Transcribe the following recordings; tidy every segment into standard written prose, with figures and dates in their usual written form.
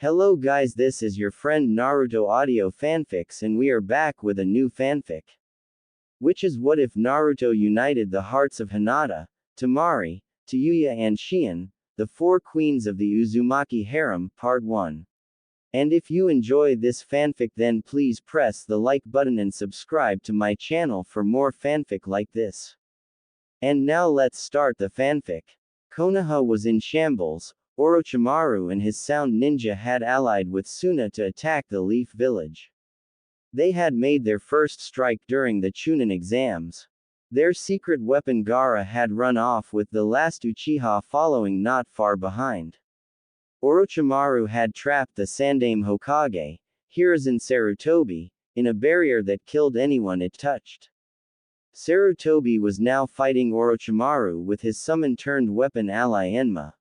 Hello guys, this is your friend Naruto Audio Fanfics and we are back with a new fanfic. Which is what if Naruto united the hearts of Hinata, Temari, Tayuya and Shion, the four queens of the Uzumaki Harem, Part 1. And if you enjoy this fanfic then please press the like button and subscribe to my channel for more fanfic like this. And now let's start the fanfic. Konoha was in shambles. Orochimaru and his sound ninja had allied with Suna to attack the Leaf Village. They had made their first strike during the Chunin exams. Their secret weapon Gaara had run off with the last Uchiha following not far behind. Orochimaru had trapped the Sandaime Hokage, Hiruzen Sarutobi, in a barrier that killed anyone it touched. Sarutobi was now fighting Orochimaru with his summon-turned weapon ally Enma.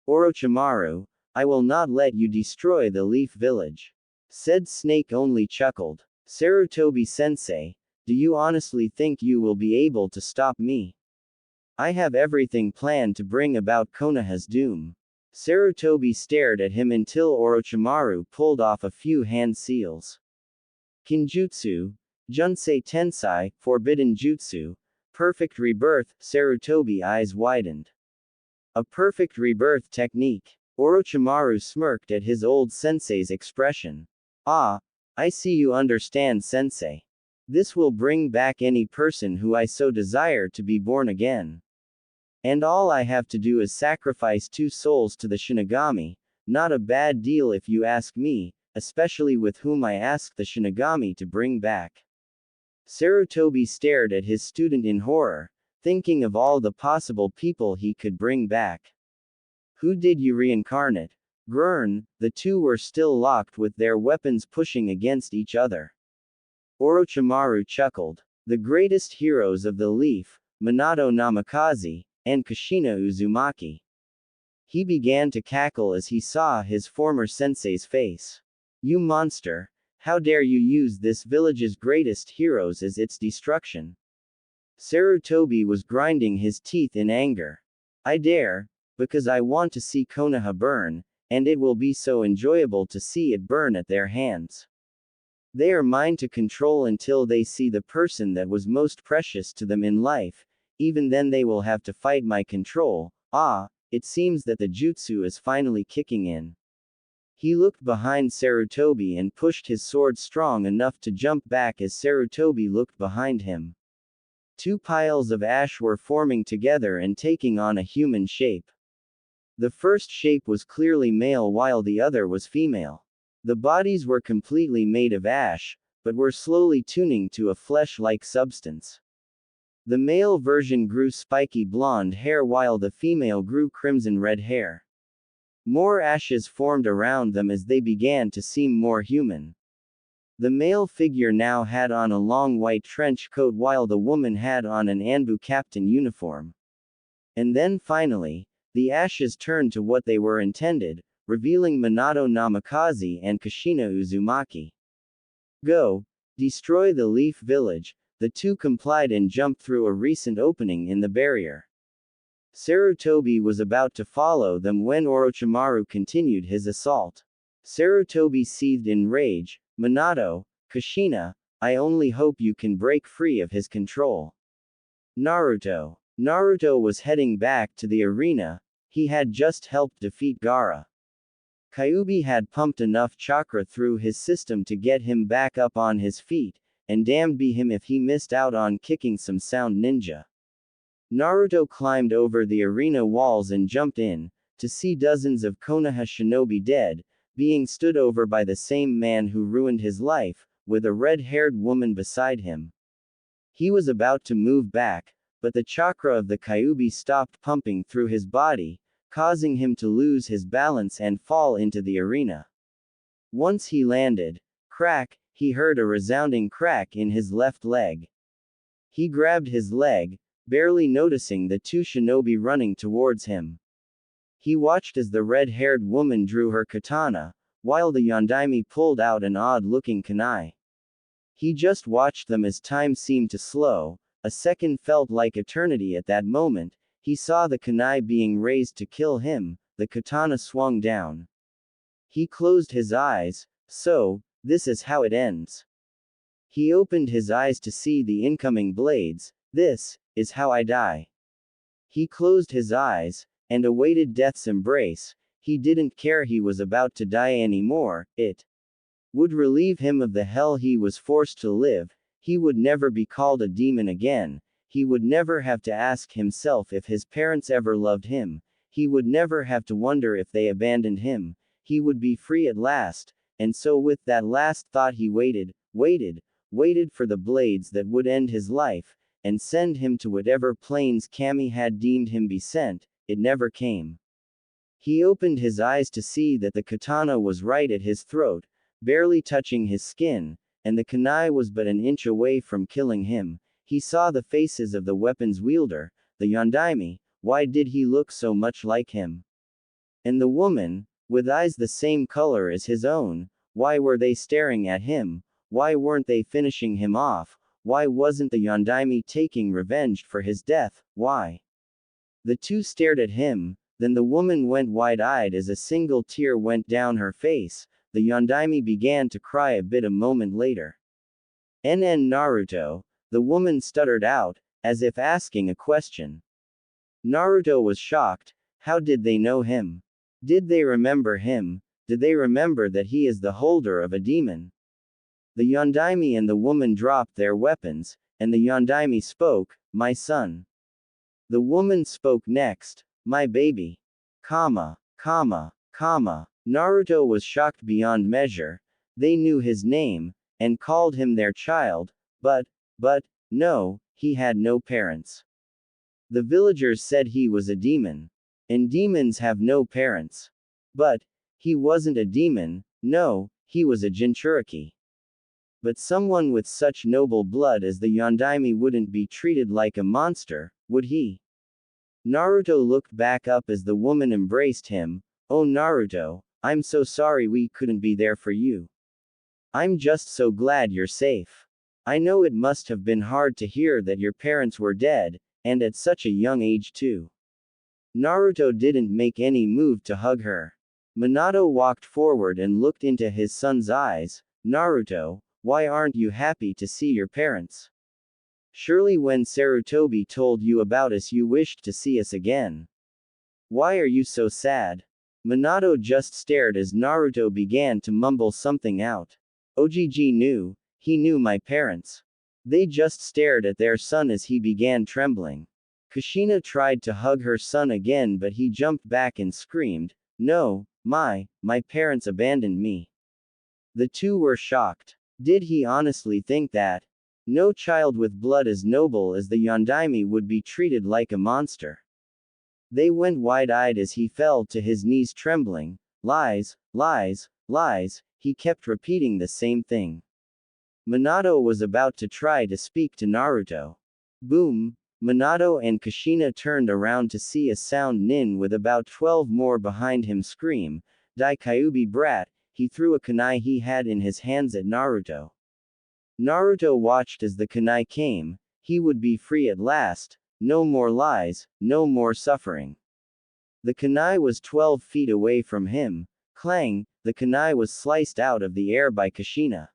Orochimaru, I will not let you destroy the Leaf Village. Said Snake only chuckled. Sarutobi-sensei, do you honestly think you will be able to stop me? I have everything planned to bring about Konoha's doom. Sarutobi stared at him until Orochimaru pulled off a few hand seals. Kinjutsu, Junsei Tensai, Forbidden Jutsu, Perfect Rebirth, Sarutobi eyes widened. A perfect rebirth technique. Orochimaru smirked at his old sensei's expression. Ah, I see you understand sensei. This will bring back any person who I so desire to be born again. And all I have to do is sacrifice 2 souls to the Shinigami, not a bad deal if you ask me, especially with whom I ask the Shinigami to bring back. Sarutobi stared at his student in horror, thinking of all the possible people he could bring back. Who did you reincarnate? Grrn, the two were still locked with their weapons pushing against each other. Orochimaru chuckled. The greatest heroes of the Leaf, Minato Namikaze, and Kushina Uzumaki. He began to cackle as he saw his former sensei's face. You monster, how dare you use this village's greatest heroes as its destruction? Sarutobi was grinding his teeth in anger. I dare, because I want to see Konoha burn, and it will be so enjoyable to see it burn at their hands. They are mine to control until they see the person that was most precious to them in life, even then they will have to fight my control. Ah, it seems that the jutsu is finally kicking in. He looked behind Sarutobi and pushed his sword strong enough to jump back as Sarutobi looked behind him. 2 piles of ash were forming together and taking on a human shape. The first shape was clearly male while the other was female. The bodies were completely made of ash, but were slowly tuning to a flesh-like substance. The male version grew spiky blonde hair while the female grew crimson red hair. More ashes formed around them as they began to seem more human. The male figure now had on a long white trench coat while the woman had on an Anbu captain uniform. And then finally, the ashes turned to what they were intended, revealing Minato Namikaze and Kushina Uzumaki. Go! Destroy the Leaf Village. The two complied and jumped through a recent opening in the barrier. Sarutobi was about to follow them when Orochimaru continued his assault. Sarutobi seethed in rage. Minato, Kushina, I only hope you can break free of his control. Naruto. Naruto was heading back to the arena. He had just helped defeat Gaara. Kyuubi had pumped enough chakra through his system to get him back up on his feet, and damned be him if he missed out on kicking some sound ninja. Naruto climbed over the arena walls and jumped in, to see dozens of Konoha shinobi dead, being stood over by the same man who ruined his life, with a red-haired woman beside him. He was about to move back, but the chakra of the Kyuubi stopped pumping through his body, causing him to lose his balance and fall into the arena. Once he landed, crack, he heard a resounding crack in his left leg. He grabbed his leg, barely noticing the 2 shinobi running towards him. He watched as the red-haired woman drew her katana, while the Yondaime pulled out an odd-looking kunai. He just watched them as time seemed to slow. A second felt like eternity at that moment. He saw the kunai being raised to kill him. The katana swung down. He closed his eyes. So, this is how it ends. He opened his eyes to see the incoming blades. This is how I die. He closed his eyes and awaited death's embrace. He didn't care he was about to die anymore. It would relieve him of the hell he was forced to live. He would never be called a demon again. He would never have to ask himself if his parents ever loved him. He would never have to wonder if they abandoned him. He would be free at last. And so with that last thought he waited for the blades that would end his life, and send him to whatever planes Kami had deemed him be sent. It never came. He opened his eyes to see that the katana was right at his throat, barely touching his skin, and the kunai was but an inch away from killing him. He saw the faces of the weapon's wielder, the yondaime. Why did he look so much like him? And the woman, with eyes the same color as his own, why were they staring at him? Why weren't they finishing him off? Why wasn't the yondaime taking revenge for his death? Why? The two stared at him, then the woman went wide-eyed as a single tear went down her face. The yondaime began to cry a bit a moment later. NN Naruto, the woman stuttered out, as if asking a question. Naruto was shocked. How did they know him? Did they remember him? Did they remember that he is the holder of a demon? The yondaime and the woman dropped their weapons, and the yondaime spoke, "My son." The woman spoke next, "My baby." Naruto was shocked beyond measure. They knew his name, and called him their child, but, no, he had no parents. The villagers said he was a demon. And demons have no parents. But, he wasn't a demon, no, he was a Jinchuriki. But someone with such noble blood as the yondaime wouldn't be treated like a monster, would he? Naruto looked back up as the woman embraced him. "Oh Naruto, I'm so sorry we couldn't be there for you. I'm just so glad you're safe. I know it must have been hard to hear that your parents were dead, and at such a young age too." Naruto didn't make any move to hug her. Minato walked forward and looked into his son's eyes. "Naruto, why aren't you happy to see your parents? Surely when Sarutobi told you about us you wished to see us again. Why are you so sad?" Minato just stared as Naruto began to mumble something out. Ogg knew. He knew my parents. They just stared at their son as he began trembling. Kushina tried to hug her son again but he jumped back and screamed, "No, my parents abandoned me." The two were shocked. Did he honestly think that? No child with blood as noble as the yondaime would be treated like a monster. They went wide-eyed as he fell to his knees trembling. "Lies, lies, lies," he kept repeating the same thing. Minato was about to try to speak to Naruto. Boom! Minato and Kushina turned around to see a sound nin with about 12 more behind him scream, "Dai Kyuubi brat!" He threw a kunai he had in his hands at Naruto. Naruto watched as the kunai came. He would be free at last. No more lies, no more suffering. The kunai was 12 feet away from him. Clang! The kunai was sliced out of the air by Kushina.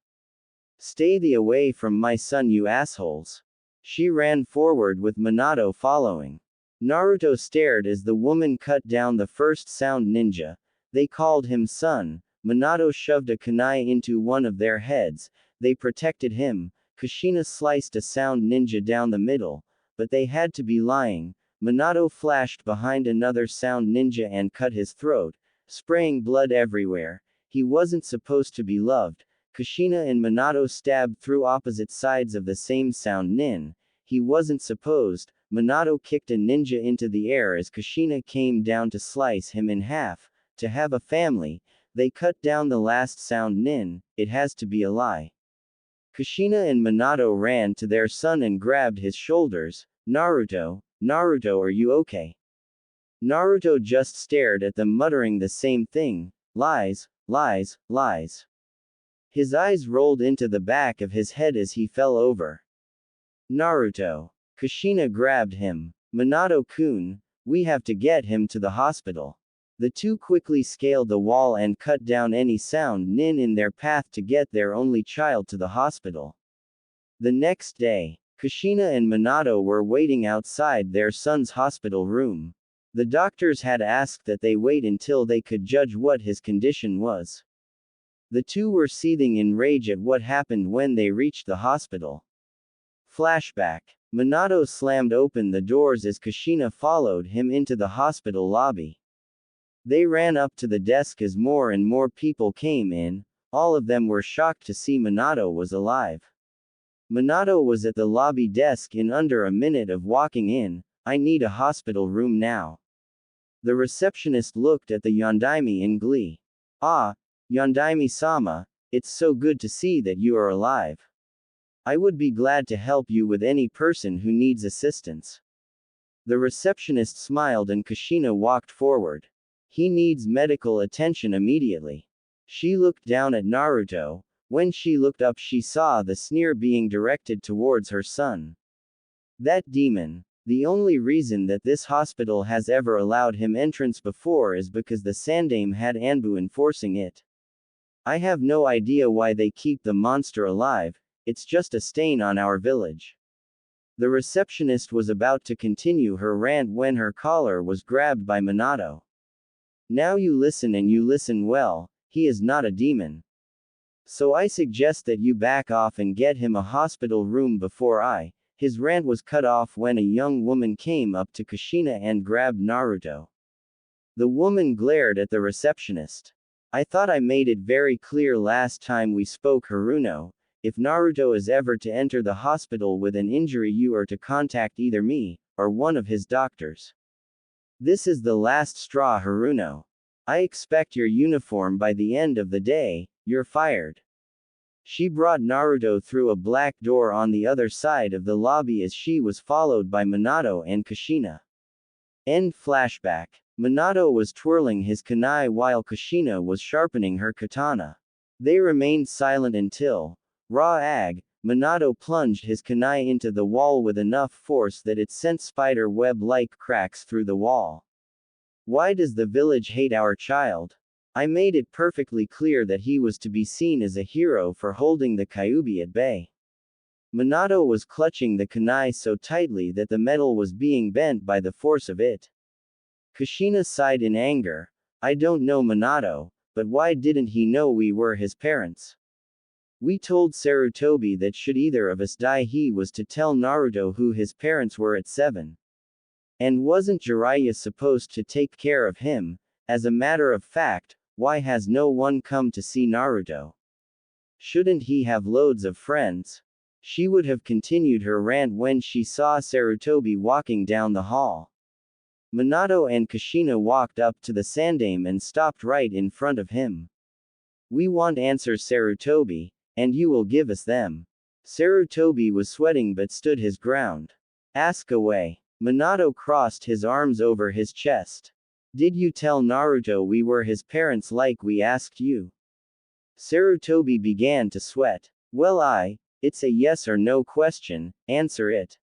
"Stay the away from my son, you assholes." She ran forward with Minato following. Naruto stared as the woman cut down the first sound ninja. They called him son. Minato shoved a kunai into one of their heads. They protected him. Kushina sliced a sound ninja down the middle. But they had to be lying. Minato flashed behind another sound ninja and cut his throat, spraying blood everywhere. He wasn't supposed to be loved. Kushina and Minato stabbed through opposite sides of the same sound nin. He wasn't supposed. Minato kicked a ninja into the air as Kushina came down to slice him in half. To have a family, they cut down the last sound nin. It has to be a lie. Kushina and Minato ran to their son and grabbed his shoulders. Naruto, are you okay?" Naruto just stared at them muttering the same thing. "Lies, lies, lies." His eyes rolled into the back of his head as he fell over. "Naruto." Kushina grabbed him. "Minato-kun, we have to get him to the hospital." The two quickly scaled the wall and cut down any sound nin in their path to get their only child to the hospital. The next day, Kushina and Minato were waiting outside their son's hospital room. The doctors had asked that they wait until they could judge what his condition was. The two were seething in rage at what happened when they reached the hospital. Flashback. Minato slammed open the doors as Kushina followed him into the hospital lobby. They ran up to the desk as more and more people came in. All of them were shocked to see Minato was alive. Minato was at the lobby desk in under a minute of walking in. I need a hospital room now. The receptionist looked at the Yondaime in glee. Ah, Yondaime-sama, it's so good to see that you are alive. I would be glad to help you with any person who needs assistance. The receptionist smiled and Kushina walked forward. He needs medical attention immediately. She looked down at Naruto. When she looked up, she saw the sneer being directed towards her son. That demon. The only reason that this hospital has ever allowed him entrance before is because the Sandaime had Anbu enforcing it. I have no idea why they keep the monster alive, it's just a stain on our village. The receptionist was about to continue her rant when her collar was grabbed by Minato. Now you listen and you listen well, he is not a demon. So I suggest that you back off and get him a hospital room before I. His rant was cut off when a young woman came up to Kushina and grabbed Naruto. The woman glared at the receptionist. I thought I made it very clear last time we spoke, Haruno. If Naruto is ever to enter the hospital with an injury, you are to contact either me, or one of his doctors. This is the last straw, Haruno. I expect your uniform by the end of the day. You're fired. She brought Naruto through a black door on the other side of the lobby as she was followed by Minato and Kushina. End flashback. Minato was twirling his kunai while Kushina was sharpening her katana. They remained silent until, Minato plunged his kunai into the wall with enough force that it sent spider web-like cracks through the wall. Why does the village hate our child? I made it perfectly clear that he was to be seen as a hero for holding the Kyuubi at bay. Minato was clutching the kunai so tightly that the metal was being bent by the force of it. Kushina sighed in anger. I don't know Minato, but why didn't he know we were his parents? We told Sarutobi that should either of us die, he was to tell Naruto who his parents were at 7. And wasn't Jiraiya supposed to take care of him? As a matter of fact, why has no one come to see Naruto? Shouldn't he have loads of friends? She would have continued her rant when she saw Sarutobi walking down the hall. Minato and Kushina walked up to the Sandaime and stopped right in front of him. We want answers, Sarutobi, and you will give us them. Sarutobi was sweating but stood his ground. Ask away. Minato crossed his arms over his chest. Did you tell Naruto we were his parents like we asked you? Sarutobi began to sweat. Well, it's a yes or no question, answer it.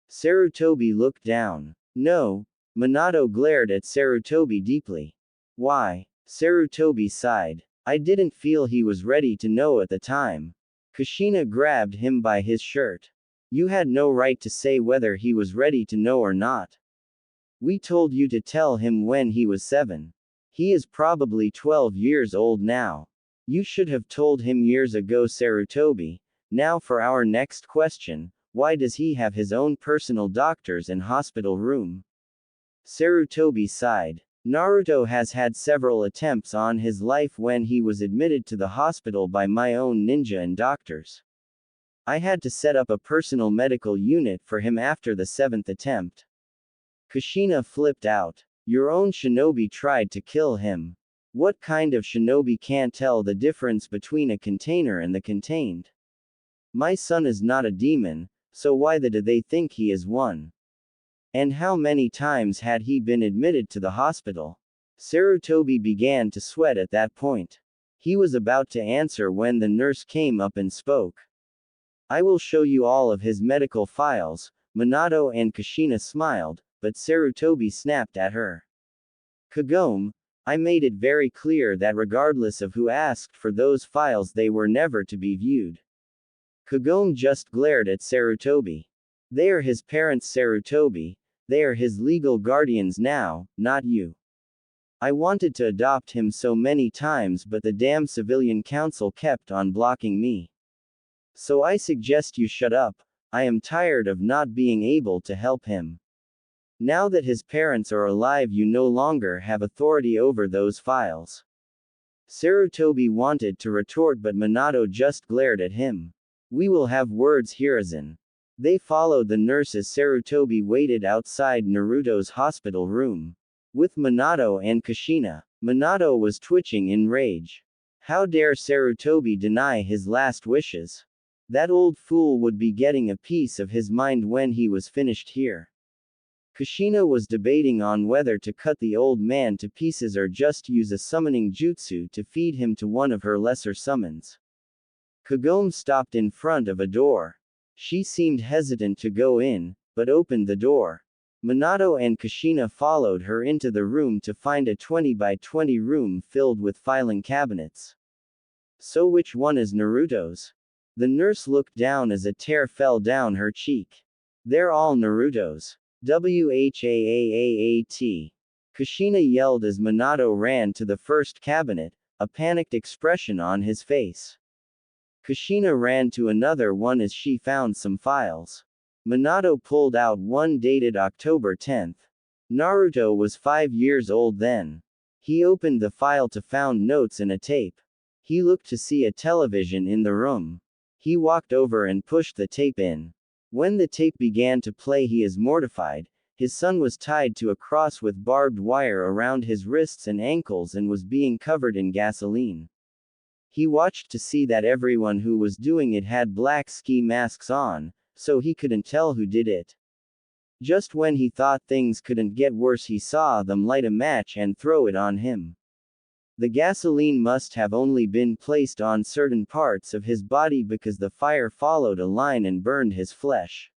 Sarutobi looked down. No. Minato glared at Sarutobi deeply. Why? Sarutobi sighed. I didn't feel he was ready to know at the time. Kushina grabbed him by his shirt. You had no right to say whether he was ready to know or not. We told you to tell him when he was 7. He is probably 12 years old now. You should have told him years ago, Sarutobi. Now for our next question, why does he have his own personal doctors and hospital room? Sarutobi sighed. Naruto has had several attempts on his life when he was admitted to the hospital by my own ninja and doctors. I had to set up a personal medical unit for him after the 7th attempt. Kushina flipped out. Your own shinobi tried to kill him. What kind of shinobi can't tell the difference between a container and the contained? My son is not a demon, so why do they think he is one? And how many times had he been admitted to the hospital? Sarutobi began to sweat at that point. He was about to answer when the nurse came up and spoke. I will show you all of his medical files. Minato and Kushina smiled, but Sarutobi snapped at her. Kagome, I made it very clear that regardless of who asked for those files, they were never to be viewed. Kagome just glared at Sarutobi. They are his parents, Sarutobi. They are his legal guardians now, not you. I wanted to adopt him so many times, but the damn civilian council kept on blocking me. So I suggest you shut up. I am tired of not being able to help him. Now that his parents are alive, you no longer have authority over those files. Sarutobi wanted to retort, but Minato just glared at him. We will have words, Hiruzen. They followed the nurse as Sarutobi waited outside Naruto's hospital room. With Minato and Kushina. Minato was twitching in rage. How dare Sarutobi deny his last wishes? That old fool would be getting a piece of his mind when he was finished here. Kushina was debating on whether to cut the old man to pieces or just use a summoning jutsu to feed him to one of her lesser summons. Kagome stopped in front of a door. She seemed hesitant to go in, but opened the door. Minato and Kushina followed her into the room to find a 20 by 20 room filled with filing cabinets. So which one is Naruto's? The nurse looked down as a tear fell down her cheek. They're all Naruto's. Whaat. Kushina yelled as Minato ran to the first cabinet, a panicked expression on his face. Kushina ran to another one as she found some files. Minato pulled out one dated October 10th. Naruto was 5 years old then. He opened the file to found notes and a tape. He looked to see a television in the room. He walked over and pushed the tape in. When the tape began to play, he is mortified. His son was tied to a cross with barbed wire around his wrists and ankles and was being covered in gasoline. He watched to see that everyone who was doing it had black ski masks on, so he couldn't tell who did it. Just when he thought things couldn't get worse, he saw them light a match and throw it on him. The gasoline must have only been placed on certain parts of his body because the fire followed a line and burned his flesh.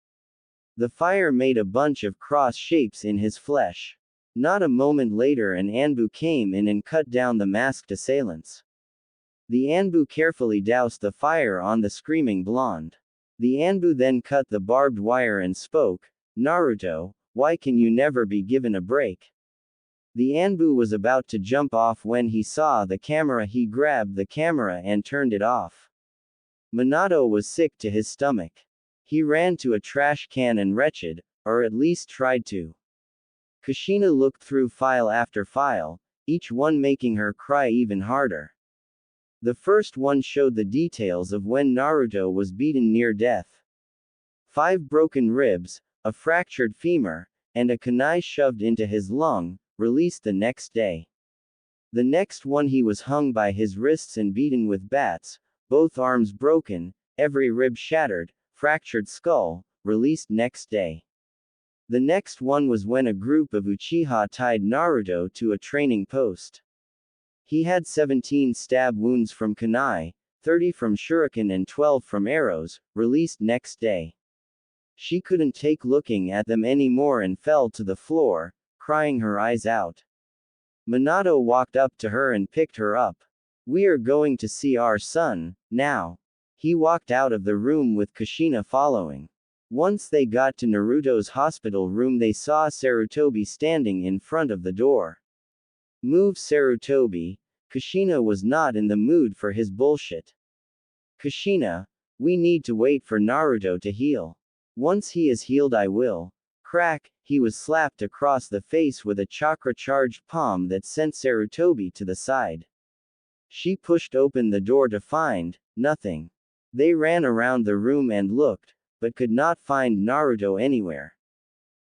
The fire made a bunch of cross shapes in his flesh. Not a moment later, an Anbu came in and cut down the masked assailants. The Anbu carefully doused the fire on the screaming blonde. The Anbu then cut the barbed wire and spoke, Naruto, why can you never be given a break? The Anbu was about to jump off when he saw the camera. He grabbed the camera and turned it off. Minato was sick to his stomach. He ran to a trash can and wretched, or at least tried to. Kushina looked through file after file, each one making her cry even harder. The first one showed the details of when Naruto was beaten near death. 5 broken ribs, a fractured femur, and a kunai shoved into his lung, released the next day. The next one, he was hung by his wrists and beaten with bats, both arms broken, every rib shattered, fractured skull, released next day. The next one was when a group of Uchiha tied Naruto to a training post. He had 17 stab wounds from kunai, 30 from shuriken and 12 from arrows, released next day. She couldn't take looking at them anymore and fell to the floor, crying her eyes out. Minato walked up to her and picked her up. We are going to see our son, now. He walked out of the room with Kushina following. Once they got to Naruto's hospital room, they saw Sarutobi standing in front of the door. Move, Sarutobi. Kushina was not in the mood for his bullshit. Kushina, we need to wait for Naruto to heal. Once he is healed, I will. Crack, he was slapped across the face with a chakra-charged palm that sent Sarutobi to the side. She pushed open the door to find nothing. They ran around the room and looked, but could not find Naruto anywhere.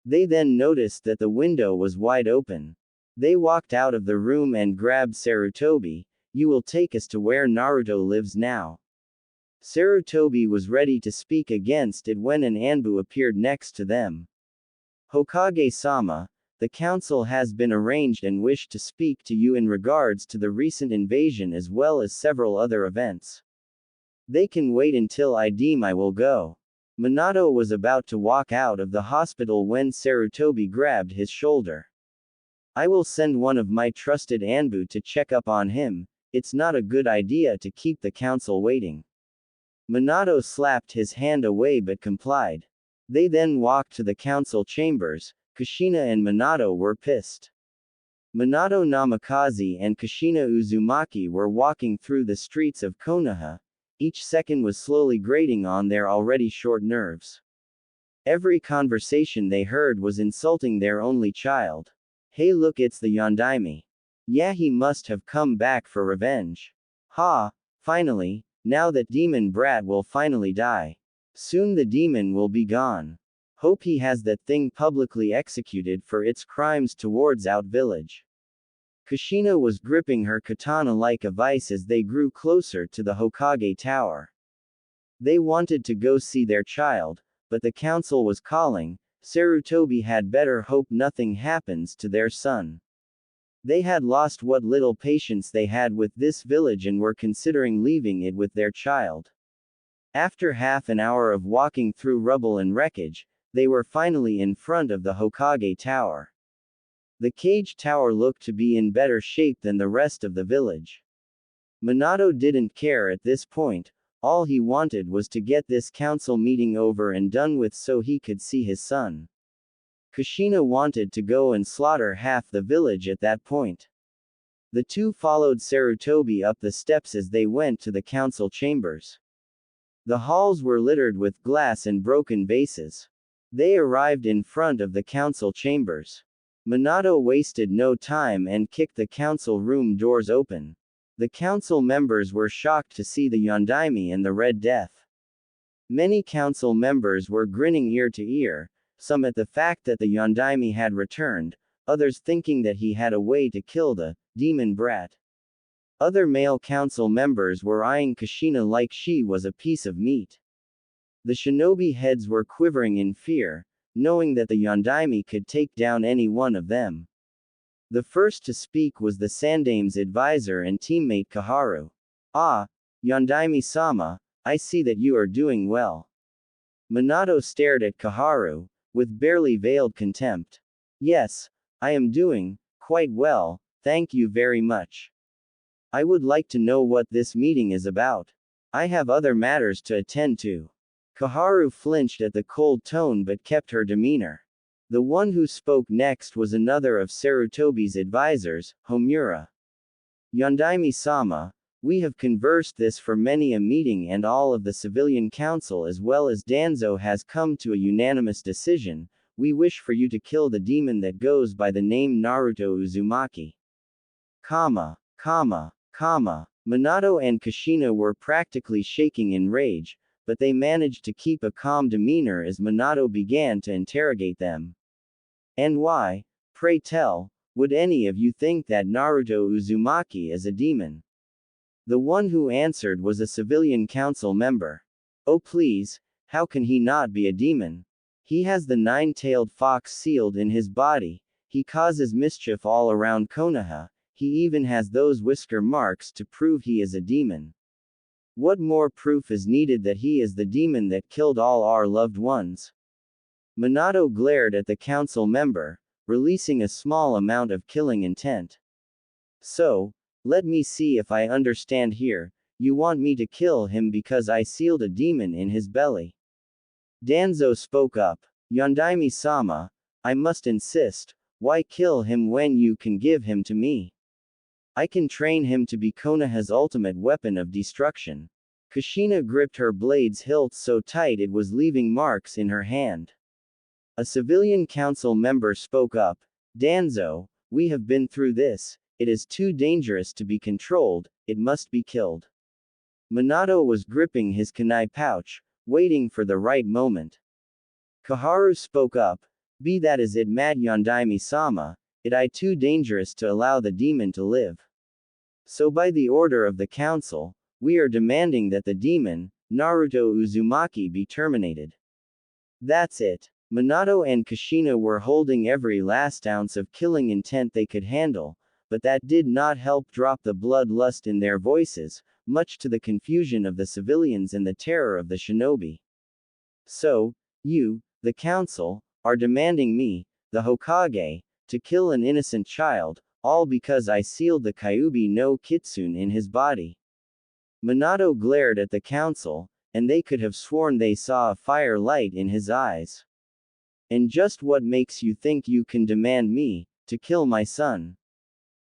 They then noticed that the window was wide open. They walked out of the room and grabbed Sarutobi. You will take us to where Naruto lives now. Sarutobi was ready to speak against it when an Anbu appeared next to them. Hokage-sama, the council has been arranged and wished to speak to you in regards to the recent invasion as well as several other events. They can wait until I deem I will go. Minato was about to walk out of the hospital when Sarutobi grabbed his shoulder. I will send one of my trusted Anbu to check up on him. It's not a good idea to keep the council waiting. Minato slapped his hand away but complied. They then walked to the council chambers. Kushina and Minato were pissed. Minato Namikaze and Kushina Uzumaki were walking through the streets of Konoha. Each second was slowly grating on their already short nerves. Every conversation they heard was insulting their only child. Hey look, it's the Yondaime. Yeah, he must have come back for revenge. Ha, finally, now that demon brat will finally die. Soon the demon will be gone. Hope he has that thing publicly executed for its crimes towards Out Village. Kushina was gripping her katana like a vice as they grew closer to the Hokage Tower. They wanted to go see their child, but the council was calling. Sarutobi had better hope nothing happens to their son. They had lost what little patience they had with this village and were considering leaving it with their child. After half an hour of walking through rubble and wreckage, they were finally in front of the Hokage Tower. The cage tower looked to be in better shape than the rest of the village. Minato didn't care at this point. All he wanted was to get this council meeting over and done with so he could see his son. Kushina wanted to go and slaughter half the village at that point. The two followed Sarutobi up the steps as they went to the council chambers. The halls were littered with glass and broken vases. They arrived in front of the council chambers. Minato wasted no time and kicked the council room doors open. The council members were shocked to see the Yondaime and the Red Death. Many council members were grinning ear to ear, some at the fact that the Yondaime had returned, others thinking that he had a way to kill the demon brat. Other male council members were eyeing Kushina like she was a piece of meat. The shinobi heads were quivering in fear, knowing that the Yondaime could take down any one of them. The first to speak was the Sandame's advisor and teammate Kaharu. Ah, Yondaime-sama, I see that you are doing well. Minato stared at Kaharu, with barely veiled contempt. Yes, I am doing quite well, thank you very much. I would like to know what this meeting is about. I have other matters to attend to. Kaharu flinched at the cold tone but kept her demeanor. The one who spoke next was another of Sarutobi's advisors, Homura. Yondaime-sama, we have conversed this for many a meeting and all of the civilian council as well as Danzo has come to a unanimous decision. We wish for you to kill the demon that goes by the name Naruto Uzumaki. Minato and Kushina were practically shaking in rage, but they managed to keep a calm demeanor as Minato began to interrogate them. And why, pray tell, would any of you think that Naruto Uzumaki is a demon? The one who answered was a civilian council member. Oh please, how can he not be a demon? He has the nine-tailed fox sealed in his body, he causes mischief all around Konoha, he even has those whisker marks to prove he is a demon. What more proof is needed that he is the demon that killed all our loved ones? Minato glared at the council member, releasing a small amount of killing intent. So, let me see if I understand here, you want me to kill him because I sealed a demon in his belly. Danzo spoke up. Yondaime-sama, I must insist, why kill him when you can give him to me? I can train him to be Konoha's ultimate weapon of destruction. Kushina gripped her blade's hilt so tight it was leaving marks in her hand. A civilian council member spoke up. Danzo, we have been through this, it is too dangerous to be controlled, it must be killed. Minato was gripping his kunai pouch, waiting for the right moment. Kaharu spoke up. Be that as it may, Yondaime-sama, it is too dangerous to allow the demon to live. So by the order of the council, we are demanding that the demon, Naruto Uzumaki, be terminated. That's it. Minato and Kushina were holding every last ounce of killing intent they could handle, but that did not help drop the bloodlust in their voices, much to the confusion of the civilians and the terror of the shinobi. So, you, the council, are demanding me, the Hokage, to kill an innocent child, all because I sealed the Kyuubi no Kitsune in his body. Minato glared at the council, and they could have sworn they saw a fire light in his eyes. And just what makes you think you can demand me to kill my son?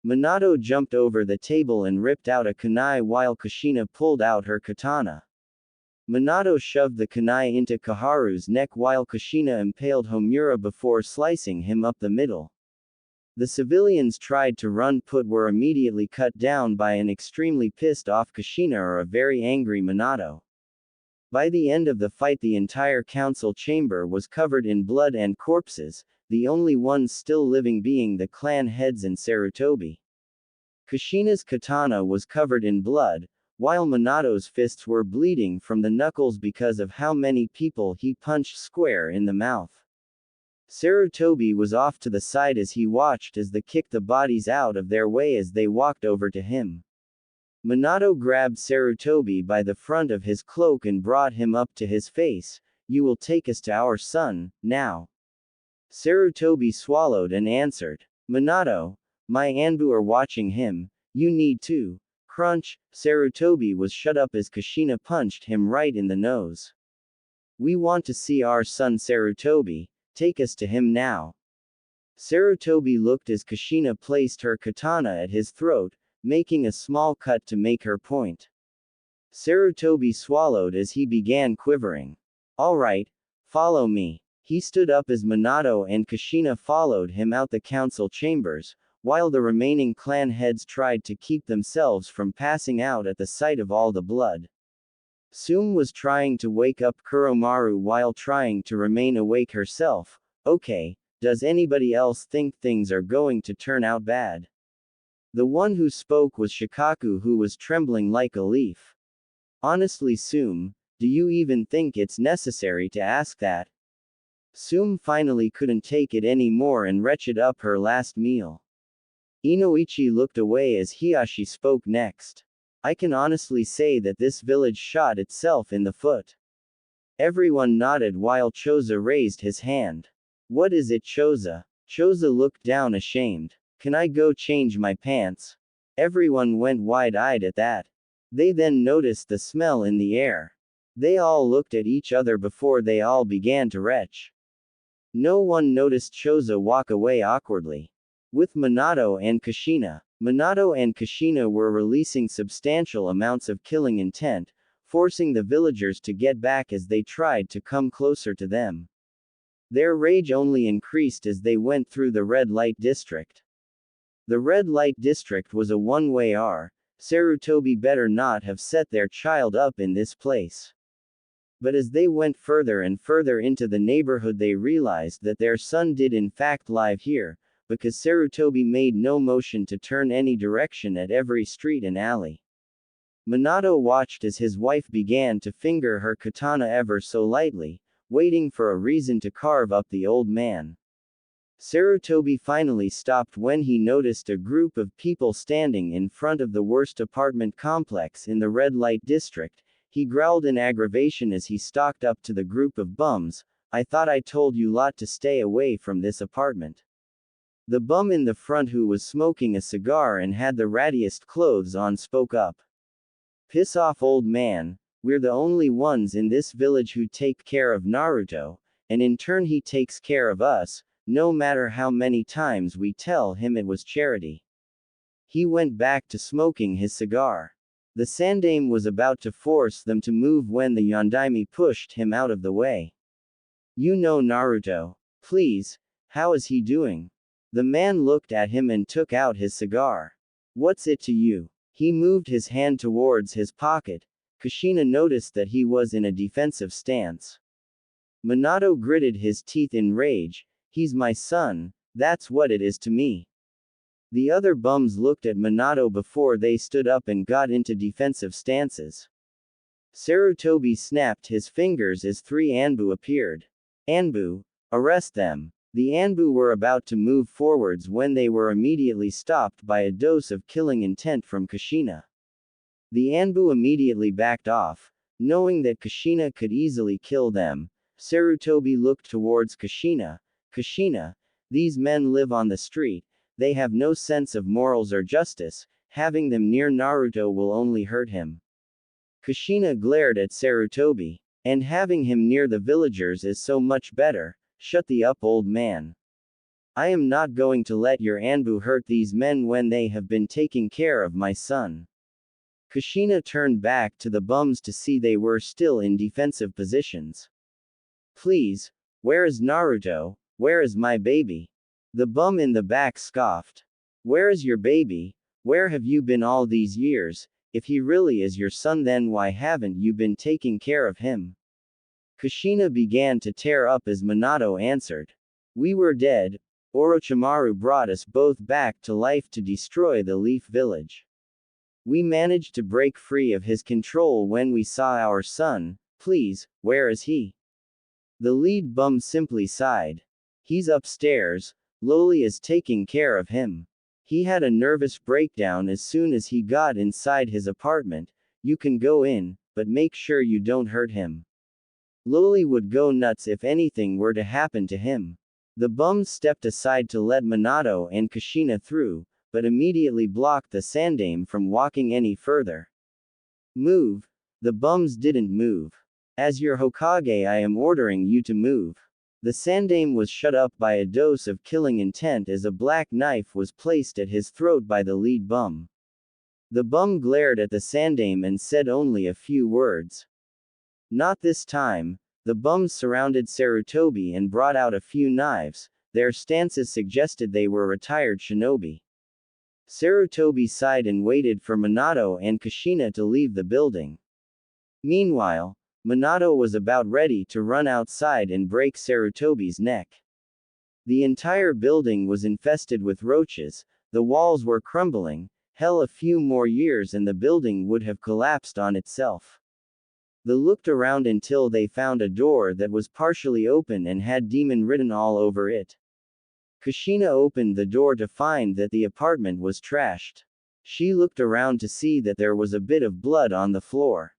Minato jumped over the table and ripped out a kunai while Kushina pulled out her katana. Minato shoved the kunai into Kaharu's neck while Kushina impaled Homura before slicing him up the middle. The civilians tried to run but were immediately cut down by an extremely pissed off Kushina or a very angry Minato. By the end of the fight the entire council chamber was covered in blood and corpses, the only ones still living being the clan heads and Sarutobi. Kushina's katana was covered in blood, while Minato's fists were bleeding from the knuckles because of how many people he punched square in the mouth. Sarutobi was off to the side as he watched as they kicked the bodies out of their way as they walked over to him. Minato grabbed Sarutobi by the front of his cloak and brought him up to his face. "You will take us to our son, now." Sarutobi swallowed and answered, "Minato, my Anbu are watching him, you need to." Crunch, Sarutobi was shut up as Kushina punched him right in the nose. "We want to see our son Sarutobi, take us to him now." Sarutobi looked as Kushina placed her katana at his throat, making a small cut to make her point. Sarutobi swallowed as he began quivering. "All right, follow me." He stood up as Minato and Kushina followed him out the council chambers, while the remaining clan heads tried to keep themselves from passing out at the sight of all the blood. Sume was trying to wake up Kuromaru while trying to remain awake herself. "Okay, does anybody else think things are going to turn out bad?" The one who spoke was Shikaku, who was trembling like a leaf. "Honestly, Sume, do you even think it's necessary to ask that?" Sume finally couldn't take it anymore and retched up her last meal. Inoichi looked away as Hiashi spoke next. "I can honestly say that this village shot itself in the foot." Everyone nodded while Choza raised his hand. "What is it, Choza?" Choza looked down ashamed. "Can I go change my pants?" Everyone went wide-eyed at that. They then noticed the smell in the air. They all looked at each other before they all began to retch. No one noticed Choza walk away awkwardly. With Minato and Kushina were releasing substantial amounts of killing intent, forcing the villagers to get back as they tried to come closer to them. Their rage only increased as they went through the red light district. The red light district was a one-way R. Sarutobi better not have set their child up in this place. But as they went further and further into the neighborhood they realized that their son did in fact live here, because Sarutobi made no motion to turn any direction at every street and alley. Minato watched as his wife began to finger her katana ever so lightly, waiting for a reason to carve up the old man. Sarutobi finally stopped when he noticed a group of people standing in front of the worst apartment complex in the red light district. He growled in aggravation as he stalked up to the group of bums. "I thought I told you lot to stay away from this apartment." The bum in the front, who was smoking a cigar and had the rattiest clothes on, spoke up. "Piss off, old man, we're the only ones in this village who take care of Naruto, and in turn he takes care of us, no matter how many times we tell him it was charity." He went back to smoking his cigar. The Sandaime was about to force them to move when the Yondaime pushed him out of the way. "You know Naruto. Please, how is he doing?" The man looked at him and took out his cigar. "What's it to you?" He moved his hand towards his pocket. Kushina noticed that he was in a defensive stance. Minato gritted his teeth in rage. "He's my son, that's what it is to me." The other bums looked at Minato before they stood up and got into defensive stances. Sarutobi snapped his fingers as 3 Anbu appeared. "Anbu, arrest them." The Anbu were about to move forwards when they were immediately stopped by a dose of killing intent from Kushina. The Anbu immediately backed off, knowing that Kushina could easily kill them. Sarutobi looked towards Kushina. "Kushina, These men live on the street, they have no sense of morals or justice, having them near Naruto will only hurt him. Kushina glared at Sarutobi. And having him near the villagers is so much better. Shut the up, old man. I am not going to let your Anbu hurt these men when they have been taking care of my son. Kushina turned back to the bums to see they were still in defensive positions. Please, where is Naruto? Where is my baby? The bum in the back scoffed. Where is your baby? Where have you been all these years? If he really is your son, then why haven't you been taking care of him? Kushina began to tear up as Minato answered. We were dead. Orochimaru brought us both back to life to destroy the Leaf Village. We managed to break free of his control when we saw our son. Please, where is he? The lead bum simply sighed. He's upstairs. Loli is taking care of him. He had a nervous breakdown as soon as he got inside his apartment. You can go in, but make sure you don't hurt him. Loli would go nuts if anything were to happen to him. The bums stepped aside to let Minato and Kushina through, but immediately blocked the Sandame from walking any further. Move. The bums didn't move. As your Hokage, I am ordering you to move. The Sandame was shut up by a dose of killing intent as a black knife was placed at his throat by the lead bum. The bum glared at the Sandame and said only a few words. Not this time. The bums surrounded Sarutobi and brought out a few knives. Their stances suggested they were retired shinobi. Sarutobi sighed and waited for Minato and Kushina to leave the building. Meanwhile, Minato was about ready to run outside and break Sarutobi's neck. The entire building was infested with roaches, the walls were crumbling. Hell, a few more years and the building would have collapsed on itself. They looked around until they found a door that was partially open and had demon written all over it. Kushina opened the door to find that the apartment was trashed. She looked around to see that there was a bit of blood on the floor.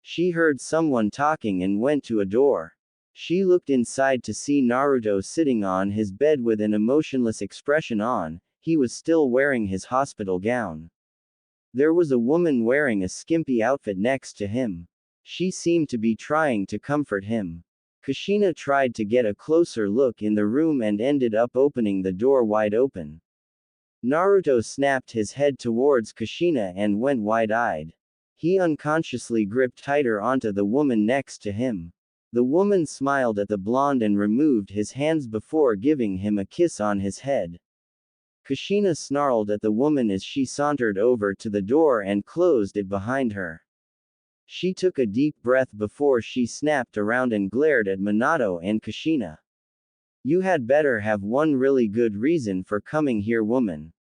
She heard someone talking and went to a door. She looked inside to see Naruto sitting on his bed with an emotionless expression on. He was still wearing his hospital gown. There was a woman wearing a skimpy outfit next to him. She seemed to be trying to comfort him. Kushina tried to get a closer look in the room and ended up opening the door wide open. Naruto snapped his head towards Kushina and went wide-eyed. He unconsciously gripped tighter onto the woman next to him. The woman smiled at the blonde and removed his hands before giving him a kiss on his head. Kushina snarled at the woman as she sauntered over to the door and closed it behind her. She took a deep breath before she snapped around and glared at Minato and Kushina. You had better have one really good reason for coming here, woman.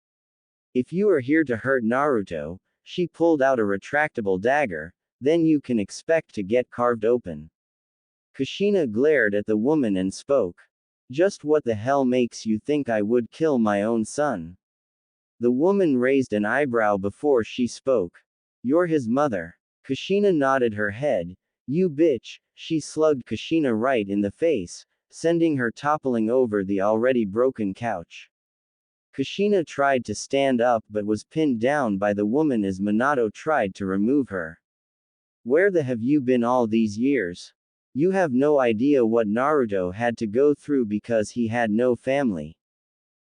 If you are here to hurt Naruto, she pulled out a retractable dagger, then you can expect to get carved open. Kushina glared at the woman and spoke. Just what the hell makes you think I would kill my own son? The woman raised an eyebrow before she spoke. You're his mother. Kushina nodded her head. You bitch, she slugged Kushina right in the face, sending her toppling over the already broken couch. Kushina tried to stand up but was pinned down by the woman as Minato tried to remove her. Where the have you been all these years? You have no idea what Naruto had to go through because he had no family.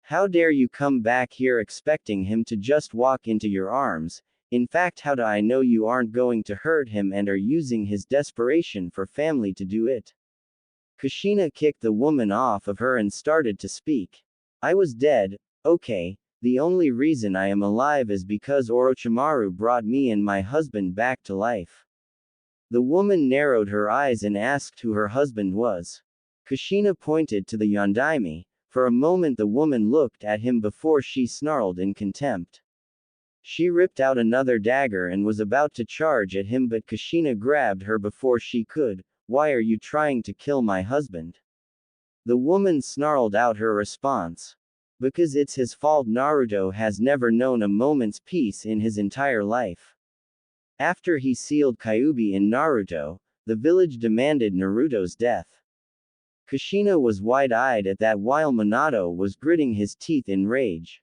How dare you come back here expecting him to just walk into your arms? In fact, how do I know you aren't going to hurt him and are using his desperation for family to do it? Kushina kicked the woman off of her and started to speak. I was dead, okay, the only reason I am alive is because Orochimaru brought me and my husband back to life. The woman narrowed her eyes and asked who her husband was. Kushina pointed to the Yondaime. For a moment the woman looked at him before she snarled in contempt. She ripped out another dagger and was about to charge at him, but Kushina grabbed her before she could. Why are you trying to kill my husband? The woman snarled out her response. Because it's his fault. Naruto has never known a moment's peace in his entire life. After he sealed Kyuubi in Naruto, the village demanded Naruto's death. Kushina was wide-eyed at that while Minato was gritting his teeth in rage.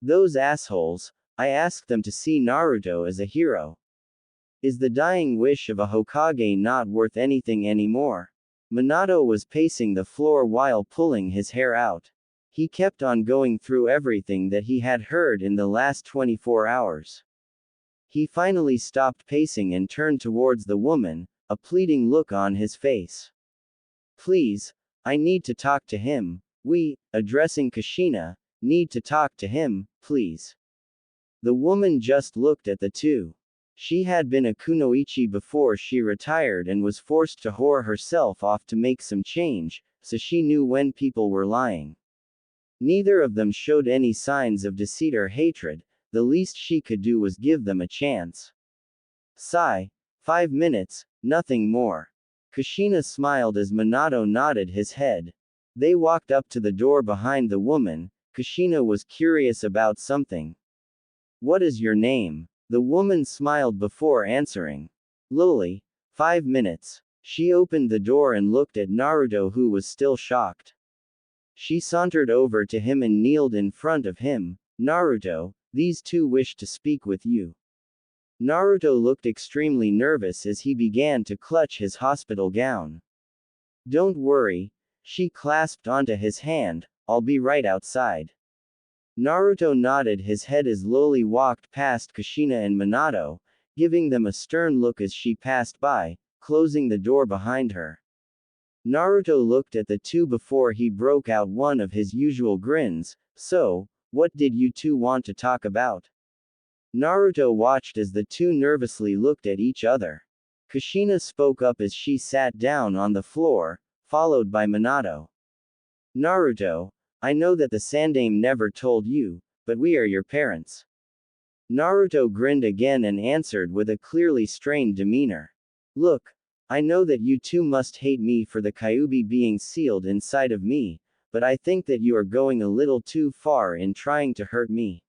Those assholes, I asked them to see Naruto as a hero. Is the dying wish of a Hokage not worth anything anymore? Minato was pacing the floor while pulling his hair out. He kept on going through everything that he had heard in the last 24 hours. He finally stopped pacing and turned towards the woman, a pleading look on his face. Please, I need to talk to him. We, addressing Kushina, need to talk to him, please. The woman just looked at the two. She had been a kunoichi before she retired and was forced to whore herself off to make some change, so she knew when people were lying. Neither of them showed any signs of deceit or hatred, the least she could do was give them a chance. Sigh. 5 minutes, nothing more. Kushina smiled as Minato nodded his head. They walked up to the door behind the woman. Kushina was curious about something. What is your name? The woman smiled before answering. Loli. 5 minutes. She opened the door and looked at Naruto, who was still shocked. She sauntered over to him and kneeled in front of him. Naruto, these two wish to speak with you. Naruto looked extremely nervous as he began to clutch his hospital gown. Don't worry. She clasped onto his hand, I'll be right outside. Naruto nodded his head as Loli walked past Kushina and Minato, giving them a stern look as she passed by, closing the door behind her. Naruto looked at the two before he broke out one of his usual grins. So, what did you two want to talk about? Naruto watched as the two nervously looked at each other. Kushina spoke up as she sat down on the floor, followed by Minato. Naruto, I know that the Sandaime never told you, but we are your parents. Naruto grinned again and answered with a clearly strained demeanor. Look, I know that you two must hate me for the Kyuubi being sealed inside of me, but I think that you are going a little too far in trying to hurt me.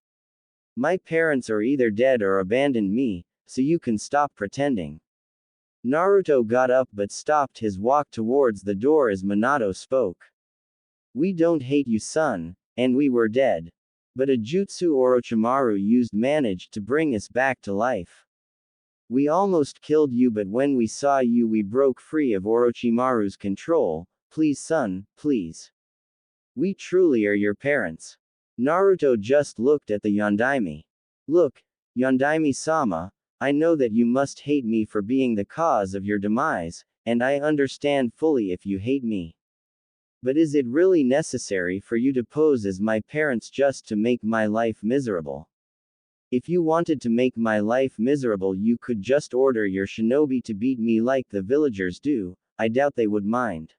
My parents are either dead or abandoned me, so you can stop pretending. Naruto got up but stopped his walk towards the door as Minato spoke. We don't hate you, son, and we were dead. But a jutsu Orochimaru used managed to bring us back to life. We almost killed you, but when we saw you we broke free of Orochimaru's control. Please, son, please. We truly are your parents. Naruto just looked at the Yondaime. Look, Yondaime-sama, I know that you must hate me for being the cause of your demise, and I understand fully if you hate me. But is it really necessary for you to pose as my parents just to make my life miserable? If you wanted to make my life miserable, you could just order your shinobi to beat me like the villagers do. I doubt they would mind.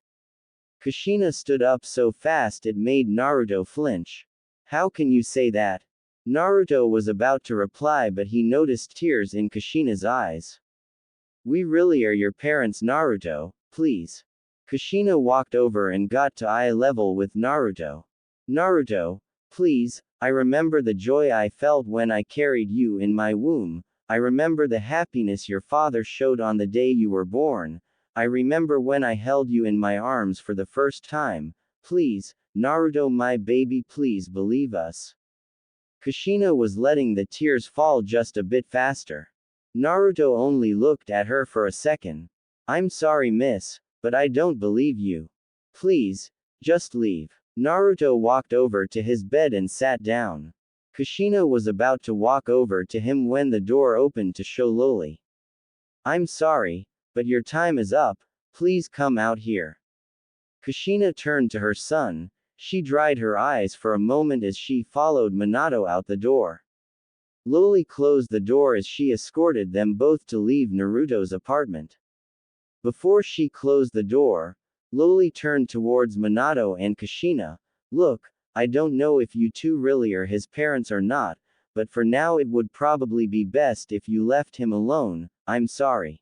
Kushina stood up so fast it made Naruto flinch. How can you say that? Naruto was about to reply, but he noticed tears in Kushina's eyes. We really are your parents, Naruto, please. Kushina walked over and got to eye level with Naruto. Naruto, please, I remember the joy I felt when I carried you in my womb. I remember the happiness your father showed on the day you were born. I remember when I held you in my arms for the first time. Please, Naruto, my baby, please believe us. Kushina was letting the tears fall just a bit faster. Naruto only looked at her for a second. I'm sorry, miss, but I don't believe you. Please, just leave. Naruto walked over to his bed and sat down. Kushina was about to walk over to him when the door opened to show Loli. I'm sorry, but your time is up. Please come out here. Kushina turned to her son. She dried her eyes for a moment as she followed Minato out the door. Loli closed the door as she escorted them both to leave Naruto's apartment. Before she closed the door, Loli turned towards Minato and Kushina. Look, I don't know if you two really are his parents or not, but for now it would probably be best if you left him alone. I'm sorry.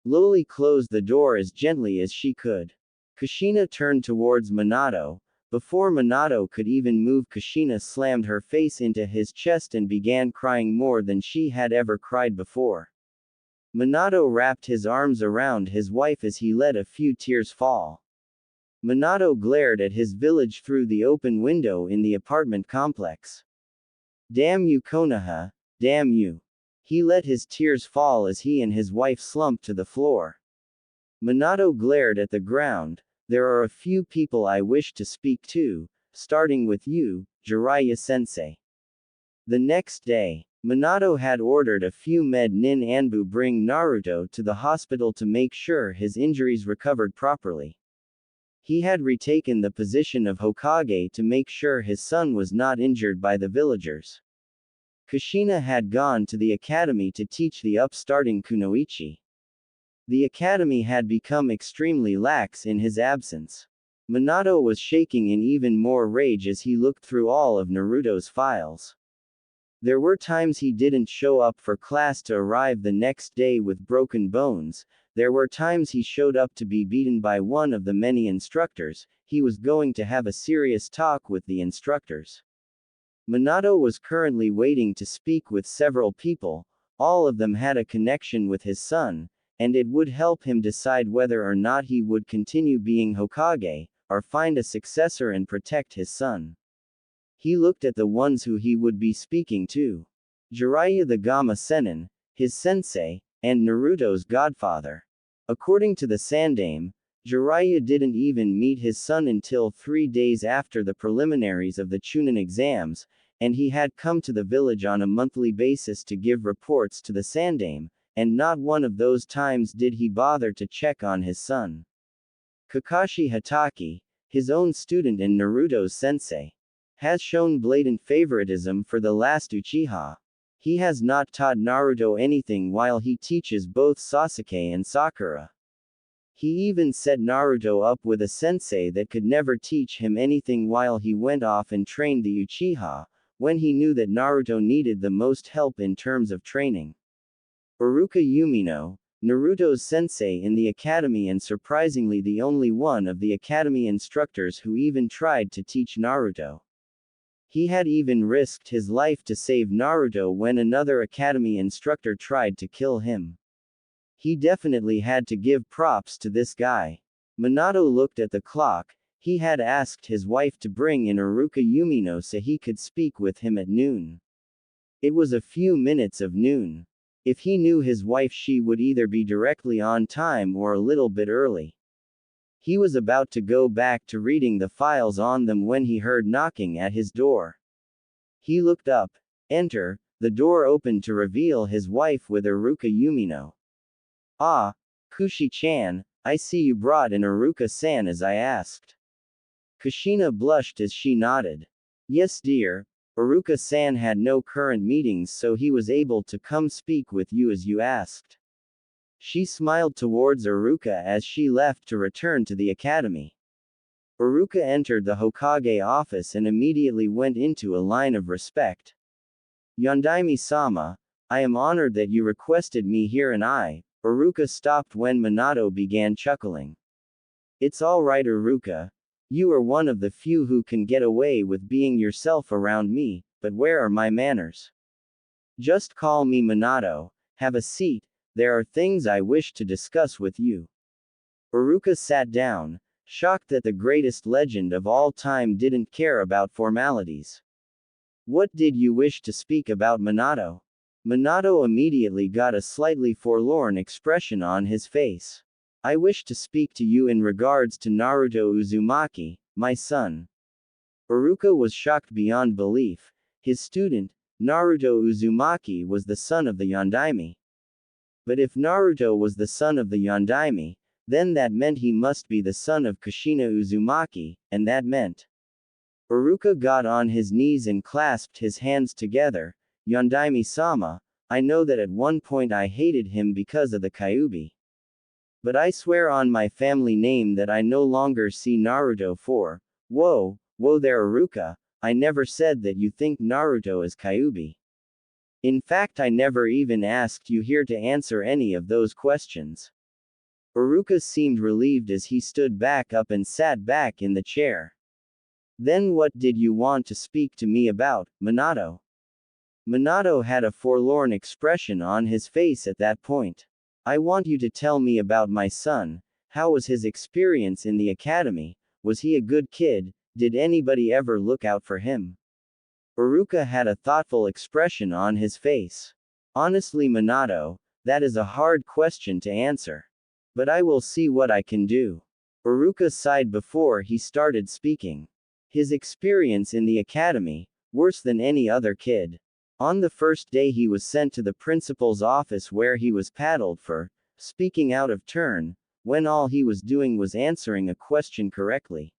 Loli closed the door as gently as she could. Kushina turned towards Minato. Before Minato could even move, Kushina slammed her face into his chest and began crying more than she had ever cried before. Minato wrapped his arms around his wife as he let a few tears fall. Minato glared at his village through the open window in the apartment complex. Damn you Konoha, damn you. He let his tears fall as he and his wife slumped to the floor. Minato glared at the ground. There are a few people I wish to speak to, starting with you, Jiraiya-sensei. The next day, Minato had ordered a few nin Anbu bring Naruto to the hospital to make sure his injuries recovered properly. He had retaken the position of Hokage to make sure his son was not injured by the villagers. Kushina had gone to the academy to teach the upstarting kunoichi. The academy had become extremely lax in his absence. Minato was shaking in even more rage as he looked through all of Naruto's files. There were times he didn't show up for class to arrive the next day with broken bones. There were times he showed up to be beaten by one of the many instructors. He was going to have a serious talk with the instructors. Minato was currently waiting to speak with several people. All of them had a connection with his son, and it would help him decide whether or not he would continue being Hokage, or find a successor and protect his son. He looked at the ones who he would be speaking to. Jiraiya the Gamma Sennin, his sensei, and Naruto's godfather. According to the Sandaime, Jiraiya didn't even meet his son until 3 days after the preliminaries of the Chunin exams, and he had come to the village on a monthly basis to give reports to the Sandaime, and not one of those times did he bother to check on his son. Kakashi Hatake, his own student and Naruto's sensei, has shown blatant favoritism for the last Uchiha. He has not taught Naruto anything while he teaches both Sasuke and Sakura. He even set Naruto up with a sensei that could never teach him anything while he went off and trained the Uchiha, when he knew that Naruto needed the most help in terms of training. Iruka Umino, Naruto's sensei in the academy and surprisingly the only one of the academy instructors who even tried to teach Naruto. He had even risked his life to save Naruto when another academy instructor tried to kill him. He definitely had to give props to this guy. Minato looked at the clock. He had asked his wife to bring in Iruka Umino so he could speak with him at noon. It was a few minutes of noon. If he knew his wife, she would either be directly on time or a little bit early. He was about to go back to reading the files on them when he heard knocking at his door. He looked up. Enter. The door opened to reveal his wife with Iruka Umino. Ah, Kushi-chan, I see you brought in Iruka-san as I asked. Kushina blushed as she nodded. Yes dear, Iruka-san had no current meetings so he was able to come speak with you as you asked. She smiled towards Iruka as she left to return to the academy. Iruka entered the Hokage office and immediately went into a line of respect. Yondaime-sama, I am honored that you requested me here and Iruka stopped when Minato began chuckling. It's alright Iruka. You are one of the few who can get away with being yourself around me, but where are my manners? Just call me Minato, have a seat, there are things I wish to discuss with you. Iruka sat down, shocked that the greatest legend of all time didn't care about formalities. What did you wish to speak about Minato? Minato immediately got a slightly forlorn expression on his face. I wish to speak to you in regards to Naruto Uzumaki, my son. Iruka was shocked beyond belief. His student, Naruto Uzumaki, was the son of the Yondaime. But if Naruto was the son of the Yondaime, then that meant he must be the son of Kushina Uzumaki, and that meant. Iruka got on his knees and clasped his hands together. Yondaime-sama, I know that at one point I hated him because of the Kyuubi. But I swear on my family name that I no longer see Naruto for. Whoa there Iruka, I never said that you think Naruto is Kyuubi. In fact I never even asked you here to answer any of those questions. Iruka seemed relieved as he stood back up and sat back in the chair. Then what did you want to speak to me about, Minato? Minato had a forlorn expression on his face at that point. I want you to tell me about my son. How was his experience in the academy? Was he a good kid? Did anybody ever look out for him? Uruka had a thoughtful expression on his face. Honestly, Minato, that is a hard question to answer. But I will see what I can do. Uruka sighed before he started speaking. His experience in the academy, worse than any other kid. On the first day he was sent to the principal's office where he was paddled for speaking out of turn, when all he was doing was answering a question correctly.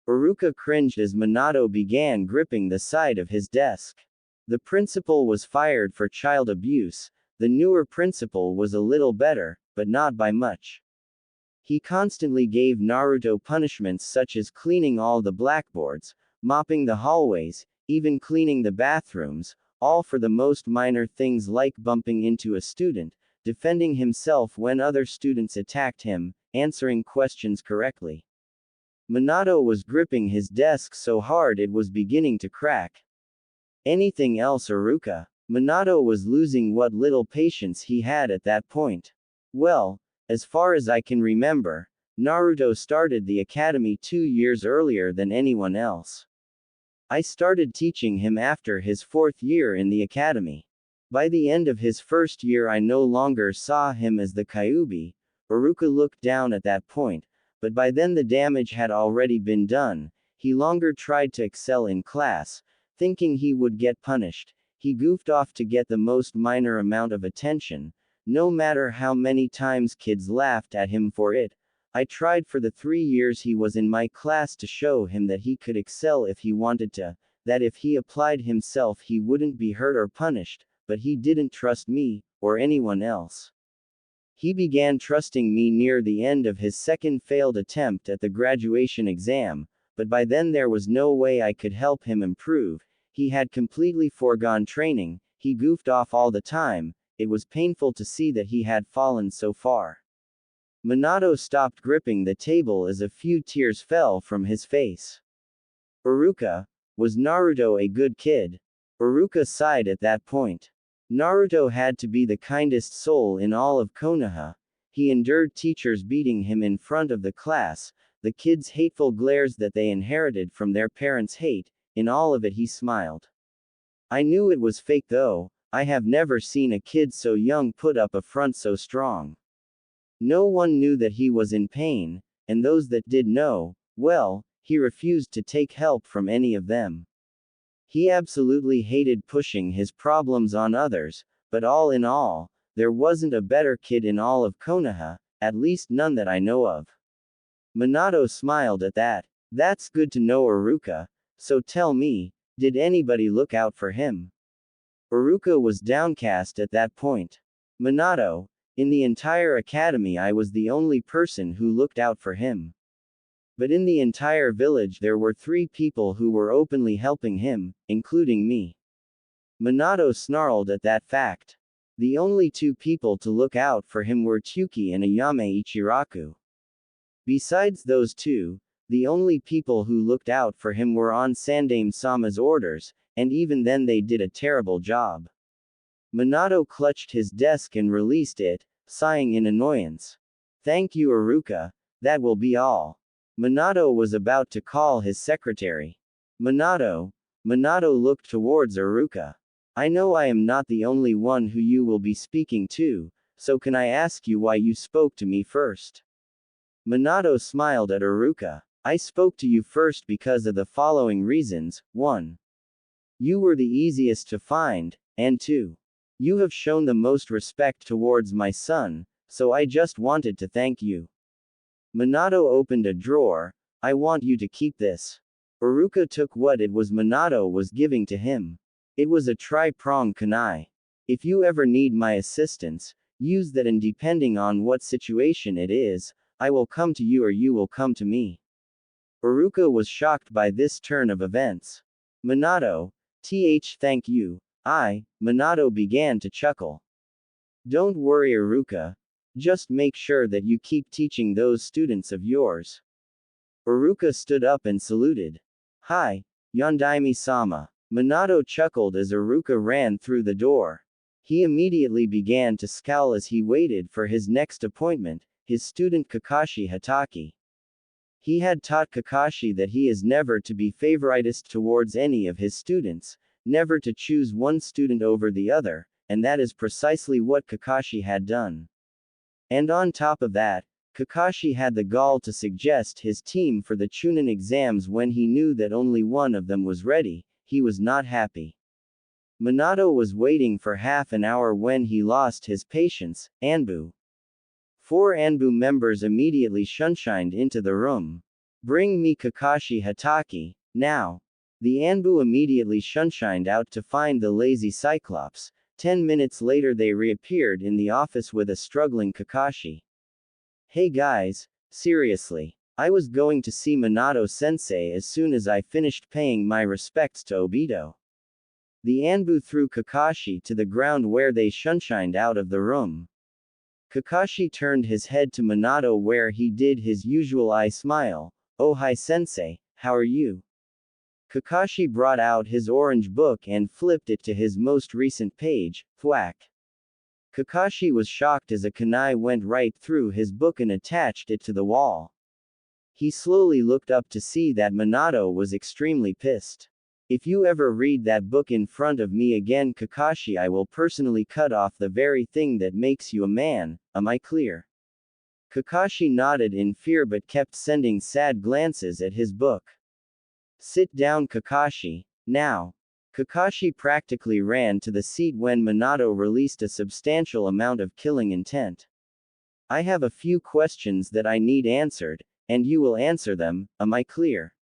Uruka cringed as Minato began gripping the side of his desk. The principal was fired for child abuse. The newer principal was a little better, but not by much. He constantly gave Naruto punishments such as cleaning all the blackboards, mopping the hallways, even cleaning the bathrooms, all for the most minor things like bumping into a student, defending himself when other students attacked him, answering questions correctly. Minato was gripping his desk so hard it was beginning to crack. Anything else, Uruka? Minato was losing what little patience he had at that point. Well, as far as I can remember, Naruto started the academy 2 years earlier than anyone else. I started teaching him after his 4th year in the academy. By the end of his first year I no longer saw him as the Kyuubi. Uruka looked down at that point, but by then the damage had already been done. He longer tried to excel in class, thinking he would get punished. He goofed off to get the most minor amount of attention, no matter how many times kids laughed at him for it. I tried for the 3 years he was in my class to show him that he could excel if he wanted to, that if he applied himself he wouldn't be hurt or punished, but he didn't trust me, or anyone else. He began trusting me near the end of his second failed attempt at the graduation exam, but by then there was no way I could help him improve. He had completely foregone training, he goofed off all the time. It was painful to see that he had fallen so far. Minato stopped gripping the table as a few tears fell from his face. Uruka, was Naruto a good kid? Uruka sighed at that point. Naruto had to be the kindest soul in all of Konoha. He endured teachers beating him in front of the class, the kids' hateful glares that they inherited from their parents' hate. In all of it he smiled. I knew it was fake though. I have never seen a kid so young put up a front so strong. No one knew that he was in pain, and those that did know, well, he refused to take help from any of them. He absolutely hated pushing his problems on others, but all in all, there wasn't a better kid in all of Konoha, at least none that I know of. Minato smiled at that. That's good to know, Uruka. So tell me, did anybody look out for him? Uruka was downcast at that point. Minato, in the entire academy I was the only person who looked out for him. But in the entire village there were 3 people who were openly helping him, including me. Minato snarled at that fact. The only 2 people to look out for him were Tsuki and Ayame Ichiraku. Besides those 2, the only people who looked out for him were on Sandaime-sama's orders, and even then they did a terrible job. Minato clutched his desk and released it, sighing in annoyance. Thank you, Uruka, that will be all. Minato was about to call his secretary. Minato looked towards Uruka. I know I am not the only one who you will be speaking to, so can I ask you why you spoke to me first? Minato smiled at Uruka. I spoke to you first because of the following reasons. 1. You were the easiest to find, and 2. You have shown the most respect towards my son, so I just wanted to thank you. Minato opened a drawer. I want you to keep this. Uruka took what it was Minato was giving to him. It was a tri-pronged kunai. If you ever need my assistance, use that, and depending on what situation it is, I will come to you or you will come to me. Uruka was shocked by this turn of events. Minato, thank you. Minato began to chuckle. Don't worry, Uruka. Just make sure that you keep teaching those students of yours. Uruka stood up and saluted. Hi, Yondaime-sama. Minato chuckled as Uruka ran through the door. He immediately began to scowl as he waited for his next appointment, his student Kakashi Hatake. He had taught Kakashi that he is never to be favoritist towards any of his students, never to choose one student over the other, and that is precisely what Kakashi had done. And on top of that, Kakashi had the gall to suggest his team for the Chunin exams when he knew that only one of them was ready. He was not happy. Minato was waiting for half an hour when he lost his patience. Anbu. 4 Anbu members immediately shunshined into the room. Bring me Kakashi Hatake, now. The Anbu immediately shunshined out to find the lazy Cyclops. 10 minutes later they reappeared in the office with a struggling Kakashi. Hey guys, seriously. I was going to see Minato-sensei as soon as I finished paying my respects to Obito. The Anbu threw Kakashi to the ground where they shunshined out of the room. Kakashi turned his head to Minato where he did his usual eye smile. Oh hi sensei, how are you? Kakashi brought out his orange book and flipped it to his most recent page. Thwack. Kakashi was shocked as a kunai went right through his book and attached it to the wall. He slowly looked up to see that Minato was extremely pissed. If you ever read that book in front of me again Kakashi, I will personally cut off the very thing that makes you a man, am I clear? Kakashi nodded in fear but kept sending sad glances at his book. Sit down Kakashi, now. Kakashi practically ran to the seat when Minato released a substantial amount of killing intent. I have a few questions that I need answered, and you will answer them, am I clear?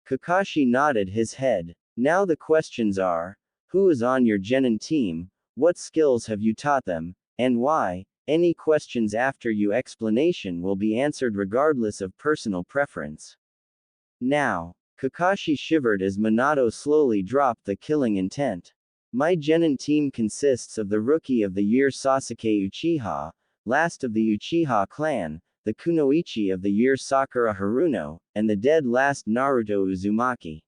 Kakashi nodded his head. Now the questions are, who is on your genin team, what skills have you taught them, and why? Any questions after your explanation will be answered regardless of personal preference. Now. Kakashi shivered as Minato slowly dropped the killing intent. My genin team consists of the Rookie of the Year Sasuke Uchiha, last of the Uchiha clan, the Kunoichi of the Year Sakura Haruno, and the dead last Naruto Uzumaki.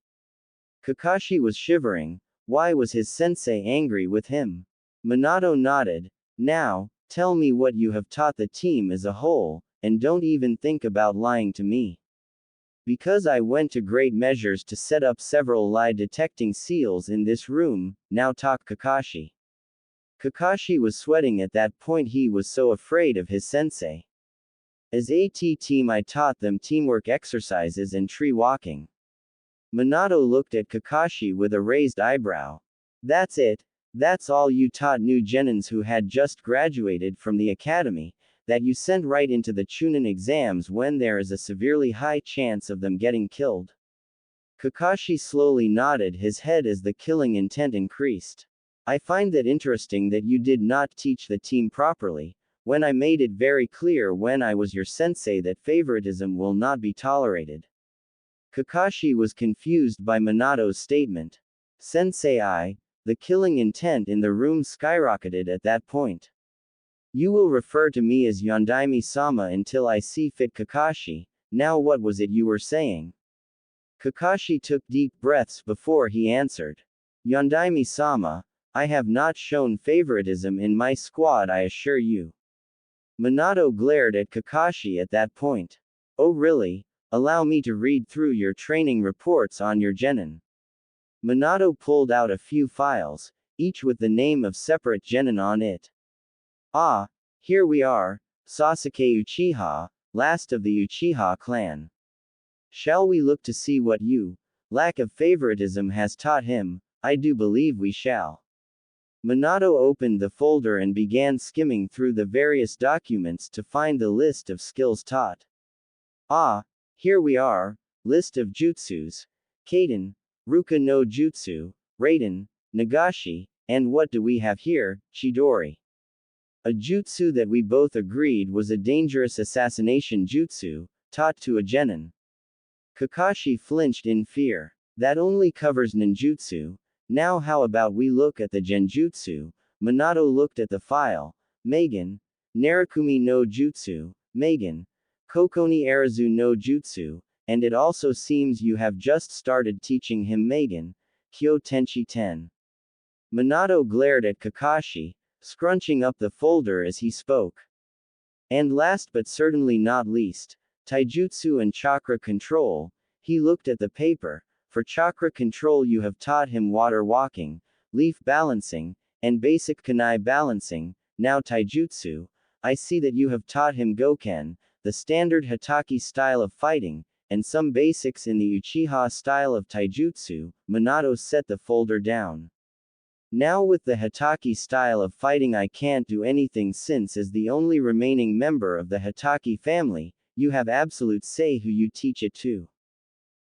Kakashi was shivering. Why was his sensei angry with him? Minato nodded. Now, tell me what you have taught the team as a whole, and don't even think about lying to me. Because I went to great measures to set up several lie-detecting seals in this room, now talk Kakashi. Kakashi was sweating at that point, he was so afraid of his sensei. As AT team I taught them teamwork exercises and tree walking. Minato looked at Kakashi with a raised eyebrow. That's it? That's all you taught new genins who had just graduated from the academy, that you sent right into the Chunin exams when there is a severely high chance of them getting killed? Kakashi slowly nodded his head as the killing intent increased. I find that interesting that you did not teach the team properly, when I made it very clear when I was your sensei that favoritism will not be tolerated. Kakashi was confused by Minato's statement. Sensei, the killing intent in the room skyrocketed at that point. You will refer to me as Yondaime-sama until I see fit Kakashi. Now what was it you were saying? Kakashi took deep breaths before he answered. Yondaime-sama, I have not shown favoritism in my squad, I assure you. Minato glared at Kakashi at that point. Oh really? Allow me to read through your training reports on your genin. Minato pulled out a few files, each with the name of separate genin on it. Ah, here we are, Sasuke Uchiha, last of the Uchiha clan. Shall we look to see what you, lack of favoritism, has taught him? I do believe we shall. Minato opened the folder and began skimming through the various documents to find the list of skills taught. Ah, here we are, list of jutsus, Kaden, Ruka no Jutsu, Raiden, Nagashi, and what do we have here, Chidori. A jutsu that we both agreed was a dangerous assassination jutsu, taught to a genin. Kakashi flinched in fear. That only covers ninjutsu. Now how about we look at the genjutsu? Minato looked at the file. Megan, Narakumi no Jutsu, Megan, Kokoni Arazu no Jutsu, and it also seems you have just started teaching him Megan, Kyo Tenchi Ten. Minato glared at Kakashi, scrunching up the folder as he spoke. And last but certainly not least, taijutsu and chakra control. He looked at the paper. For chakra control you have taught him water walking, leaf balancing, and basic kunai balancing. Now taijutsu. I see that you have taught him goken, the standard Hataki style of fighting, and some basics in the Uchiha style of taijutsu. Minato set the folder down. Now with the Hataki style of fighting I can't do anything since as the only remaining member of the Hataki family, you have absolute say who you teach it to.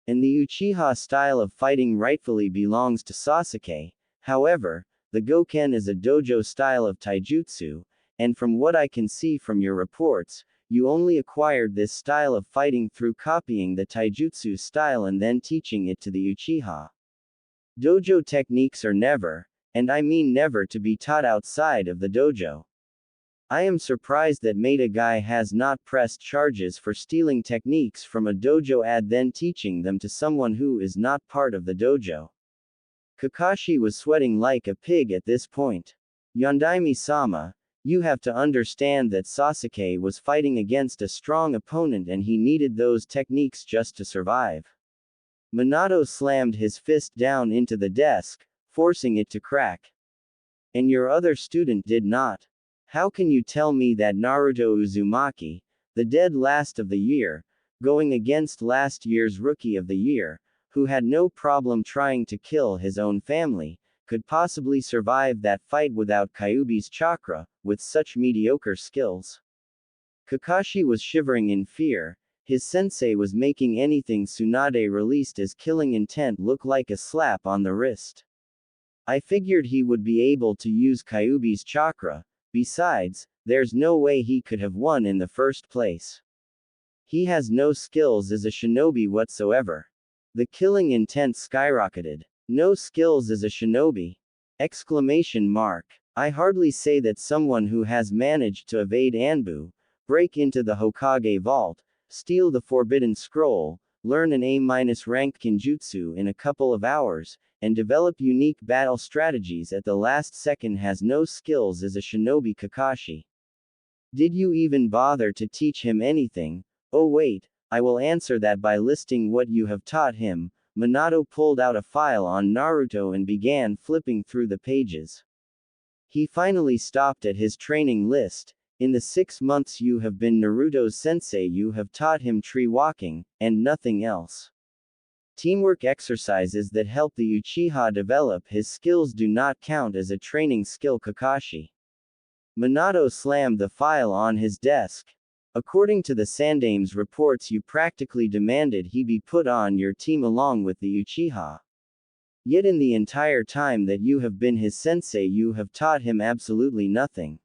And the Uchiha style of fighting rightfully belongs to Sasuke. However, the Goken is a dojo style of taijutsu, and from what I can see from your reports, you only acquired this style of fighting through copying the taijutsu style and then teaching it to the Uchiha. Dojo techniques are never, and I mean never, to be taught outside of the dojo. I am surprised that Maida Guy has not pressed charges for stealing techniques from a dojo and then teaching them to someone who is not part of the dojo. Kakashi was sweating like a pig at this point. Yondaime-sama, you have to understand that Sasuke was fighting against a strong opponent and he needed those techniques just to survive. Minato slammed his fist down into the desk, forcing it to crack. And your other student did not. How can you tell me that Naruto Uzumaki, the dead last of the year, going against last year's rookie of the year, who had no problem trying to kill his own family, could possibly survive that fight without Kyuubi's chakra, with such mediocre skills? Kakashi was shivering in fear. His sensei was making anything Tsunade released as killing intent look like a slap on the wrist. I figured he would be able to use Kyuubi's chakra. Besides, there's no way he could have won in the first place. He has no skills as a shinobi whatsoever. The killing intent skyrocketed. No skills as a shinobi? Exclamation mark. I hardly say that someone who has managed to evade Anbu, break into the Hokage vault, steal the Forbidden Scroll, learn an A-rank Kinjutsu in a couple of hours, and develop unique battle strategies at the last second has no skills as a shinobi. Kakashi. Did you even bother to teach him anything? Oh wait, I will answer that by listing what you have taught him. Minato pulled out a file on Naruto and began flipping through the pages. He finally stopped at his training list. In the 6 months you have been Naruto's sensei you have taught him tree walking, and nothing else. Teamwork exercises that help the Uchiha develop his skills do not count as a training skill. Kakashi. Minato slammed the file on his desk. According to the Sandame's reports you practically demanded he be put on your team along with the Uchiha. Yet in the entire time that you have been his sensei you have taught him absolutely nothing.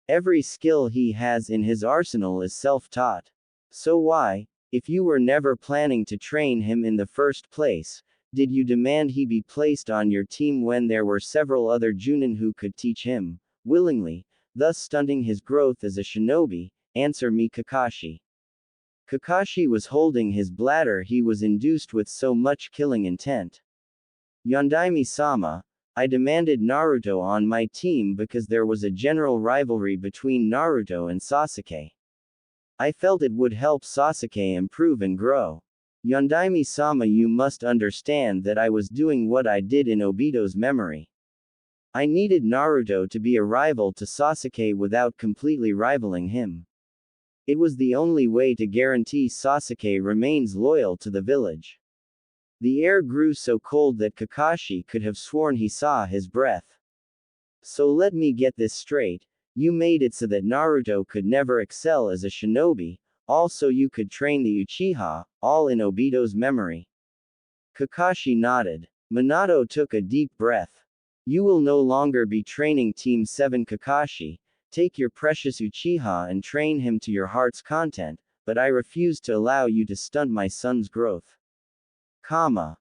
Every skill he has in his arsenal is self-taught. So why, if you were never planning to train him in the first place, did you demand he be placed on your team when there were several other Junin who could teach him, willingly, thus stunting his growth as a shinobi? Answer me. Kakashi. Kakashi was holding his bladder. He was induced with so much killing intent. Yondaime-sama, I demanded Naruto on my team because there was a general rivalry between Naruto and Sasuke. I felt it would help Sasuke improve and grow. Yondaime-sama, you must understand that I was doing what I did in Obito's memory. I needed Naruto to be a rival to Sasuke without completely rivaling him. It was the only way to guarantee Sasuke remains loyal to the village. The air grew so cold that Kakashi could have sworn he saw his breath. So let me get this straight, you made it so that Naruto could never excel as a shinobi, also you could train the Uchiha, all in Obito's memory. Kakashi nodded. Minato took a deep breath. You will no longer be training Team 7. Kakashi, take your precious Uchiha and train him to your heart's content, but I refuse to allow you to stunt my son's growth. What?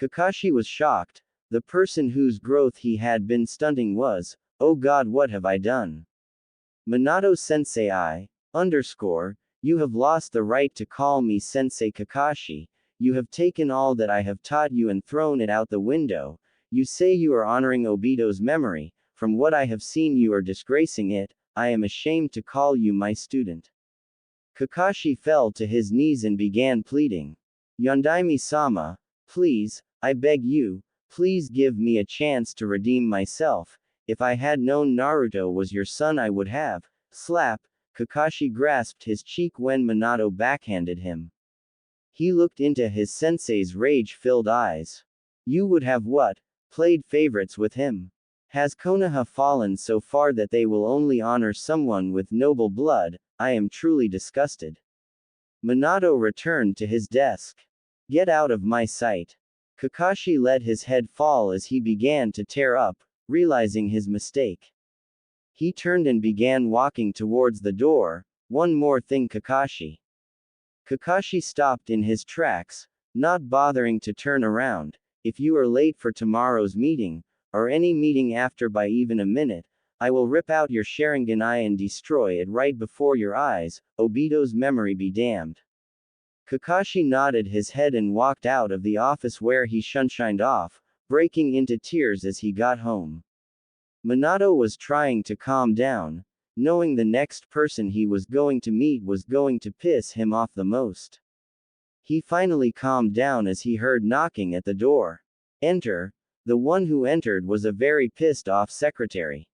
Kakashi was shocked. The person whose growth he had been stunting was, oh god, what have I done? Minato sensei, you have lost the right to call me sensei. Kakashi, you have taken all that I have taught you and thrown it out the window. You say you are honoring Obito's memory, from what I have seen you are disgracing it. I am ashamed to call you my student. Kakashi fell to his knees and began pleading. Yondaime-sama, please, I beg you, please give me a chance to redeem myself. If I had known Naruto was your son I would have. Slap. Kakashi grasped his cheek when Minato backhanded him. He looked into his sensei's rage-filled eyes. You would have what? Played favorites with him? Has Konoha fallen so far that they will only honor someone with noble blood? I am truly disgusted. Minato returned to his desk. Get out of my sight. Kakashi let his head fall as he began to tear up, realizing his mistake. He turned and began walking towards the door. One more thing, Kakashi. Kakashi stopped in his tracks, not bothering to turn around. If you are late for tomorrow's meeting, or any meeting after by even a minute, I will rip out your Sharingan eye and destroy it right before your eyes. Obito's memory be damned. Kakashi nodded his head and walked out of the office where he shunshined off, breaking into tears as he got home. Minato was trying to calm down, knowing the next person he was going to meet was going to piss him off the most. He finally calmed down as he heard knocking at the door. Enter. The one who entered was a very pissed off secretary.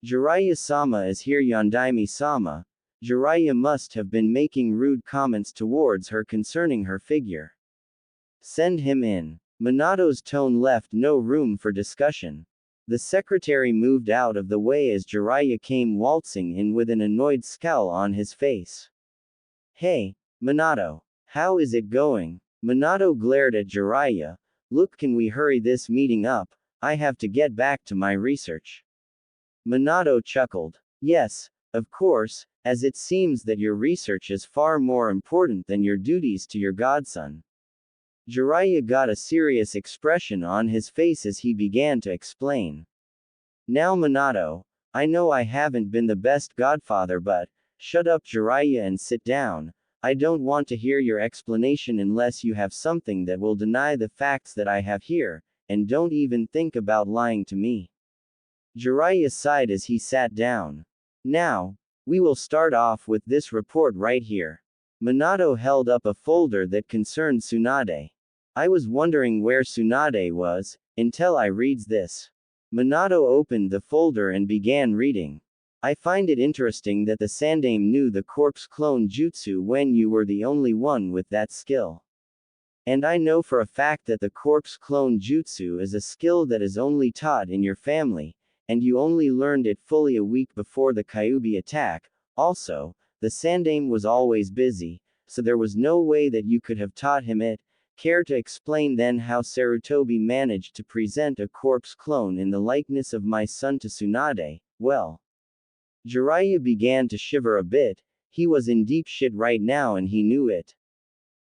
Jiraiya-sama is here. Yondaime-sama. Jiraiya must have been making rude comments towards her concerning her figure. Send him in. Minato's tone left no room for discussion. The secretary moved out of the way as Jiraiya came waltzing in with an annoyed scowl on his face. Hey, Minato. How is it going? Minato glared at Jiraiya. Look, can we hurry this meeting up? I have to get back to my research. Minato chuckled. Yes, of course, as it seems that your research is far more important than your duties to your godson. Jiraiya got a serious expression on his face as he began to explain. Now Minato, I know I haven't been the best godfather, but, shut up Jiraiya and sit down. I don't want to hear your explanation unless you have something that will deny the facts that I have here, and don't even think about lying to me. Jiraiya sighed as he sat down. Now, we will start off with this report right here. Minato held up a folder that concerned Tsunade. I was wondering where Tsunade was, until I reads this. Minato opened the folder and began reading. I find it interesting that the Sandaime knew the corpse clone jutsu when you were the only one with that skill. And I know for a fact that the corpse clone jutsu is a skill that is only taught in your family, and you only learned it fully a week before the Kyuubi attack. Also, the Sandaime was always busy, so there was no way that you could have taught him it. Care to explain then how Sarutobi managed to present a corpse clone in the likeness of my son to Tsunade? Well. Jiraiya began to shiver a bit. He was in deep shit right now and he knew it.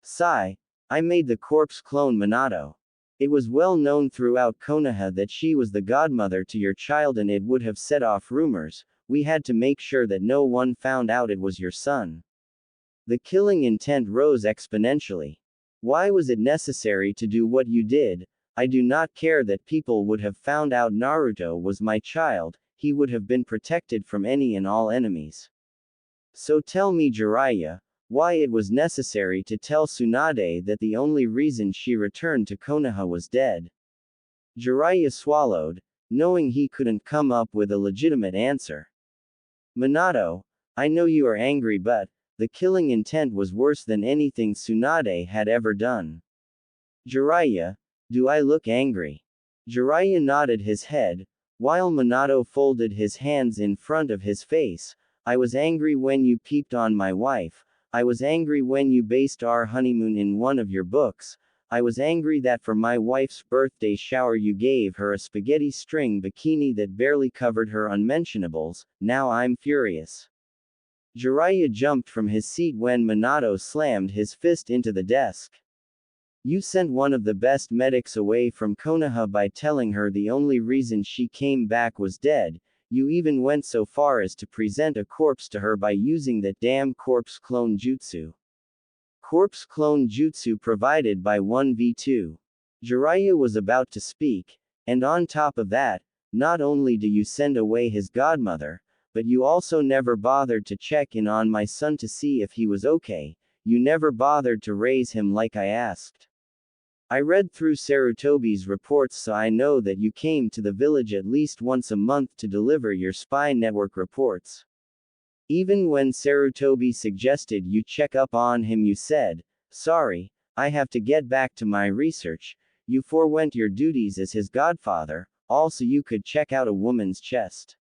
Sigh. I made the corpse clone Minato. It was well known throughout Konoha that she was the godmother to your child and it would have set off rumors. We had to make sure that no one found out it was your son. The killing intent rose exponentially. Why was it necessary to do what you did? I do not care that people would have found out Naruto was my child, he would have been protected from any and all enemies. So tell me Jiraiya, why it was necessary to tell Tsunade that the only reason she returned to Konoha was dead. Jiraiya swallowed, knowing he couldn't come up with a legitimate answer. Minato, I know you are angry but, the killing intent was worse than anything Tsunade had ever done. Jiraiya, do I look angry? Jiraiya nodded his head, while Minato folded his hands in front of his face. I was angry when you peeped on my wife. I was angry when you based our honeymoon in one of your books. I was angry that for my wife's birthday shower you gave her a spaghetti string bikini that barely covered her unmentionables. Now I'm furious. Jiraiya jumped from his seat when Minato slammed his fist into the desk. You sent one of the best medics away from Konoha by telling her the only reason she came back was dead. You even went so far as to present a corpse to her by using that damn corpse clone jutsu. Corpse clone jutsu provided by 1v2. Jiraiya was about to speak, and on top of that, not only do you send away his godmother, but you also never bothered to check in on my son to see if he was okay. You never bothered to raise him like I asked. I read through Sarutobi's reports, so I know that you came to the village at least once a month to deliver your spy network reports. Even when Sarutobi suggested you check up on him, you said, "Sorry, I have to get back to my research." You forewent your duties as his godfather, also you could check out a woman's chest.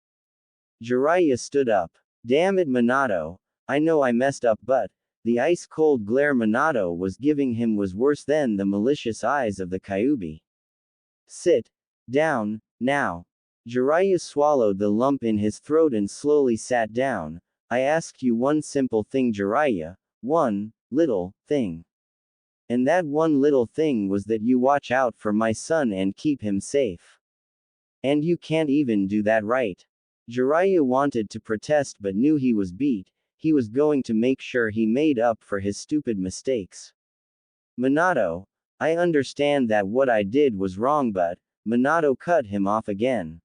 Jiraiya stood up. Damn it, Minato. I know I messed up, but the ice-cold glare Minato was giving him was worse than the malicious eyes of the Kyuubi. Sit down, now. Jiraiya swallowed the lump in his throat and slowly sat down. I asked you one simple thing, Jiraiya. One little thing. And that one little thing was that you watch out for my son and keep him safe. And you can't even do that, right? Jiraiya wanted to protest but knew he was beat. He was going to make sure he made up for his stupid mistakes. Minato, I understand that what I did was wrong, but Minato cut him off again.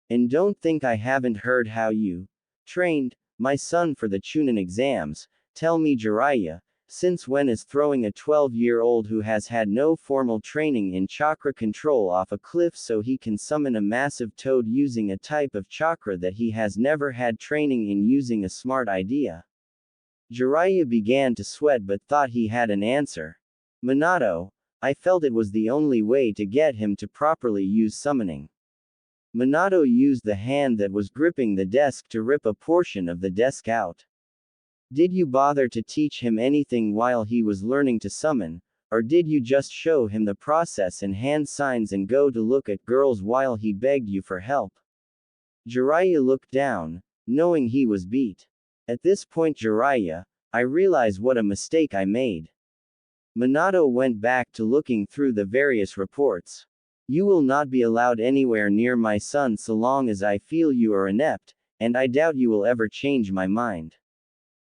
And don't think I haven't heard how you trained my son for the Chunin exams. Tell me, Jiraiya, since when is throwing a 12-year-old who has had no formal training in chakra control off a cliff so he can summon a massive toad using a type of chakra that he has never had training in using a smart idea? Jiraiya began to sweat but thought he had an answer. Minato, I felt it was the only way to get him to properly use summoning. Minato used the hand that was gripping the desk to rip a portion of the desk out. Did you bother to teach him anything while he was learning to summon, or did you just show him the process and hand signs and go to look at girls while he begged you for help? Jiraiya looked down, knowing he was beat. At this point, Jiraiya, I realize what a mistake I made. Minato went back to looking through the various reports. You will not be allowed anywhere near my son so long as I feel you are inept, and I doubt you will ever change my mind.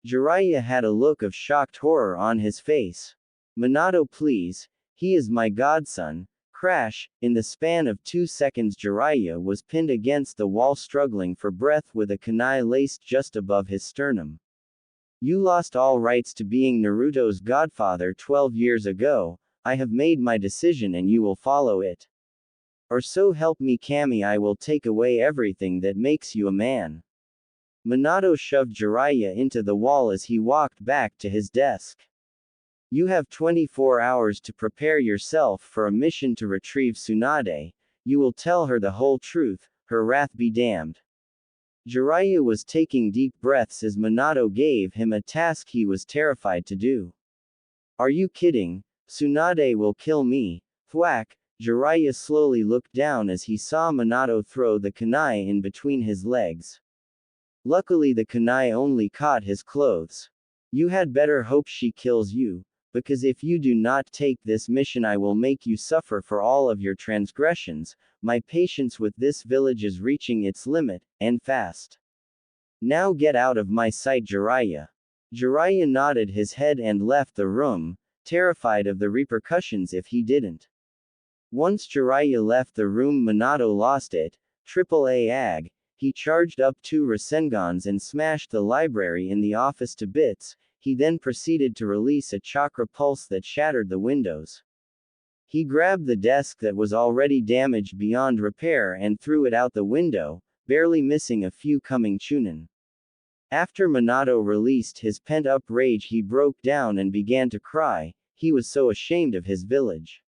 Jiraiya had a look of shocked horror on his face. Minato, please, he is my godson. Crash, in the span of 2 seconds Jiraiya was pinned against the wall struggling for breath with a kunai laced just above his sternum. You lost all rights to being Naruto's godfather 12 years ago. I have made my decision and you will follow it. Or so help me Kami, I will take away everything that makes you a man. Minato shoved Jiraiya into the wall as he walked back to his desk. You have 24 hours to prepare yourself for a mission to retrieve Tsunade. You will tell her the whole truth, her wrath be damned. Jiraiya was taking deep breaths as Minato gave him a task he was terrified to do. Are you kidding? Tsunade will kill me. Thwack! Jiraiya slowly looked down as he saw Minato throw the kunai in between his legs. Luckily the kunai only caught his clothes. You had better hope she kills you, because if you do not take this mission I will make you suffer for all of your transgressions. My patience with this village is reaching its limit, and fast. Now get out of my sight, Jiraiya. Jiraiya nodded his head and left the room, terrified of the repercussions if he didn't. Once Jiraiya left the room, Minato lost it. AAA AG. He charged up 2 Rasengans and smashed the library in the office to bits. He then proceeded to release a chakra pulse that shattered the windows. He grabbed the desk that was already damaged beyond repair and threw it out the window, barely missing a few coming Chunin. After Minato released his pent-up rage, he broke down and began to cry. He was so ashamed of his village.